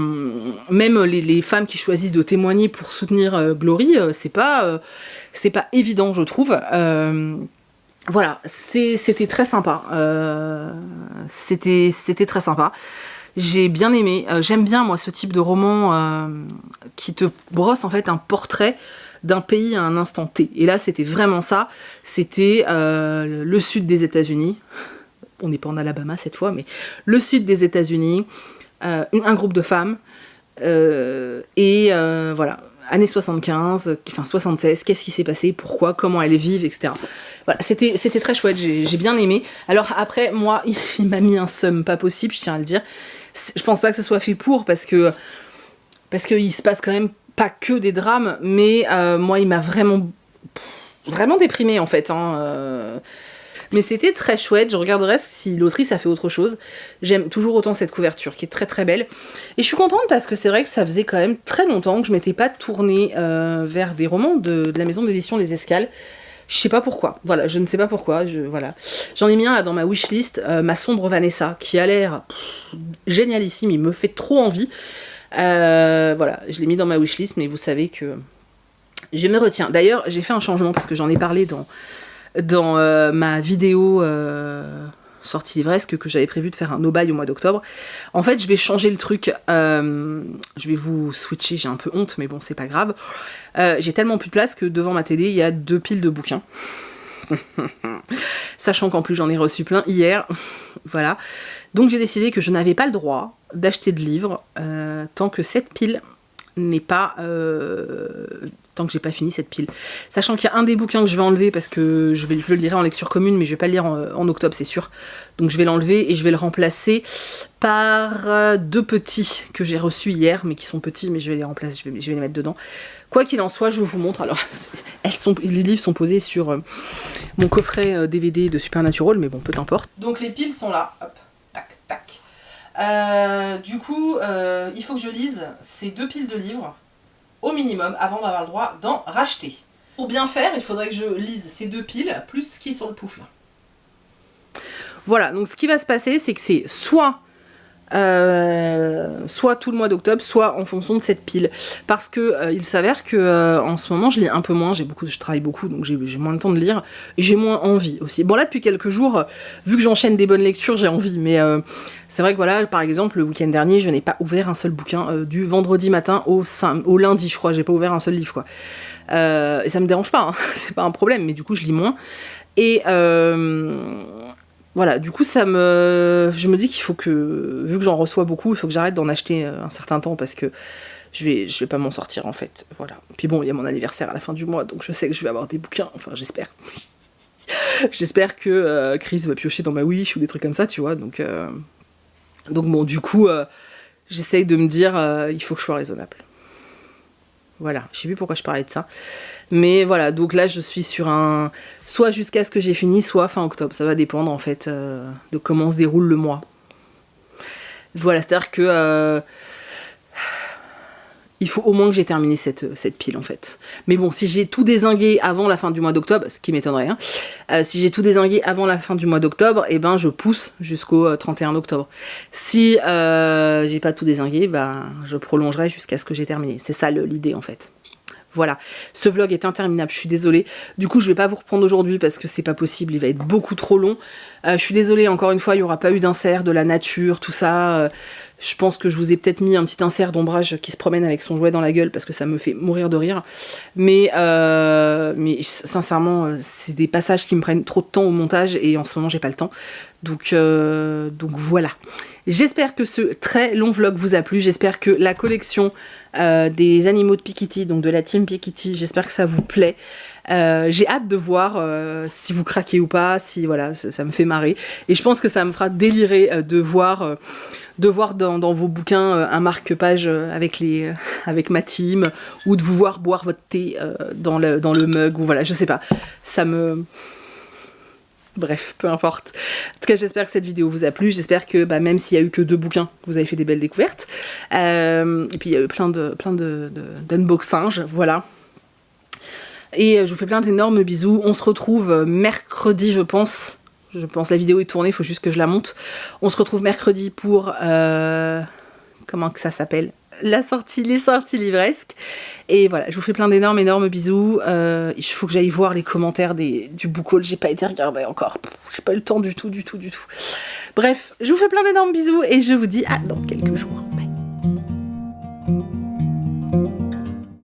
Même les femmes qui choisissent de témoigner pour soutenir Glory, c'est pas évident, je trouve. Voilà, c'était très sympa. C'était très sympa. J'ai bien aimé. J'aime bien, moi, ce type de roman qui te brosse en fait un portrait d'un pays à un instant T. Et là, c'était vraiment ça. C'était le sud des États-Unis. On n'est pas en Alabama cette fois, mais le sud des États-Unis, un groupe de femmes, voilà, années 75, enfin 76, qu'est-ce qui s'est passé, pourquoi, comment elles vivent, etc. Voilà, c'était très chouette, j'ai bien aimé. Alors après, moi, il m'a mis un seum pas possible, je tiens à le dire. Je pense pas que ce soit fait parce qu'il se passe quand même pas que des drames, mais moi, il m'a vraiment déprimée en fait, hein, mais c'était très chouette, je regarderai si l'autrice a fait autre chose. J'aime toujours autant cette couverture qui est très très belle. Et je suis contente parce que c'est vrai que ça faisait quand même très longtemps que je m'étais pas tournée vers des romans de la maison d'édition Les Escales. Je sais pas pourquoi, voilà, je ne sais pas pourquoi, voilà. J'en ai mis un là dans ma wishlist, Ma sombre Vanessa, qui a l'air génialissime, il me fait trop envie. Voilà, je l'ai mis dans ma wishlist, mais vous savez que je me retiens. D'ailleurs, j'ai fait un changement parce que j'en ai parlé dans ma vidéo sortie livresque que j'avais prévu de faire un no-buy au mois d'octobre. En fait, je vais changer le truc. Je vais vous switcher, j'ai un peu honte, mais bon, c'est pas grave. J'ai tellement plus de place que devant ma télé, il y a 2 piles de bouquins. Sachant qu'en plus, j'en ai reçu plein hier. Voilà. Donc, j'ai décidé que je n'avais pas le droit d'acheter de livres tant que cette pile n'est pas... tant que j'ai pas fini cette pile. Sachant qu'il y a un des bouquins que je vais enlever parce que je le lirai en lecture commune, mais je vais pas le lire en octobre, c'est sûr. Donc je vais l'enlever et je vais le remplacer par 2 petits que j'ai reçus hier, mais qui sont petits, mais je vais les remplacer, je vais les mettre dedans. Quoi qu'il en soit, je vous montre. Alors, les livres sont posés sur mon coffret DVD de Supernatural, mais bon, peu importe. Donc les piles sont là. Hop, tac, tac. Du coup, il faut que je lise ces 2 piles de livres au minimum avant d'avoir le droit d'en racheter. Pour bien faire, il faudrait que je lise ces 2 piles plus ce qui est sur le pouf là. Voilà, donc ce qui va se passer, c'est que c'est soit tout le mois d'octobre, soit en fonction de cette pile. Parce que il s'avère que en ce moment, je lis un peu moins, je travaille beaucoup, donc j'ai moins de temps de lire, et j'ai moins envie aussi. Bon là, depuis quelques jours, vu que j'enchaîne des bonnes lectures, j'ai envie, mais c'est vrai que voilà, par exemple, le week-end dernier, je n'ai pas ouvert un seul bouquin du vendredi matin au lundi, je crois, j'ai pas ouvert un seul livre, quoi. Et ça me dérange pas, hein, c'est pas un problème, mais du coup, je lis moins. Et voilà, du coup, je me dis qu'il faut que, vu que j'en reçois beaucoup, il faut que j'arrête d'en acheter un certain temps parce que je vais pas m'en sortir en fait. Voilà. Puis bon, il y a mon anniversaire à la fin du mois, donc je sais que je vais avoir des bouquins. Enfin, j'espère. J'espère que Chris va piocher dans ma Wish ou des trucs comme ça, tu vois. Donc bon, du coup, j'essaye de me dire, il faut que je sois raisonnable. Voilà, je sais plus pourquoi je parlais de ça. Mais voilà, donc là je suis sur un... soit jusqu'à ce que j'ai fini, soit fin octobre. Ça va dépendre en fait de comment se déroule le mois. Voilà, c'est-à-dire que... il faut au moins que j'ai terminé cette pile en fait. Mais bon, si j'ai tout dézingué avant la fin du mois d'octobre, ce qui m'étonnerait, hein, si j'ai tout dézingué avant la fin du mois d'octobre, et ben je pousse jusqu'au 31 octobre. Si j'ai pas tout dézingué, ben je prolongerai jusqu'à ce que j'ai terminé. C'est ça l'idée en fait. Voilà, ce vlog est interminable, je suis désolée. Du coup, je vais pas vous reprendre aujourd'hui parce que c'est pas possible, il va être beaucoup trop long. Je suis désolée, encore une fois, il n'y aura pas eu d'insert de la nature, tout ça. Je pense que je vous ai peut-être mis un petit insert d'ombrage qui se promène avec son jouet dans la gueule parce que ça me fait mourir de rire. Mais sincèrement, c'est des passages qui me prennent trop de temps au montage et en ce moment, j'ai pas le temps. Donc voilà. J'espère que ce très long vlog vous a plu. J'espère que la collection des animaux de Piketty, donc de la team Piketty, j'espère que ça vous plaît. J'ai hâte de voir si vous craquez ou pas, si voilà, ça me fait marrer. Et je pense que ça me fera délirer de voir dans vos bouquins un marque-page avec ma team, ou de vous voir boire votre thé dans le mug, ou voilà, je sais pas. Ça me... Bref, peu importe. En tout cas, j'espère que cette vidéo vous a plu. J'espère que même s'il y a eu que 2 bouquins, vous avez fait des belles découvertes. Et puis il y a eu plein d'unboxings, voilà. Et je vous fais plein d'énormes bisous. On se retrouve mercredi, je pense. La vidéo est tournée, il faut juste que je la monte. On se retrouve mercredi pour... comment que ça s'appelle ? Les sorties livresques. Et voilà, je vous fais plein d'énormes bisous. Il faut que j'aille voir les commentaires du book haul. J'ai pas été regarder encore. J'ai pas eu le temps du tout. Bref, je vous fais plein d'énormes bisous et je vous dis à dans quelques jours.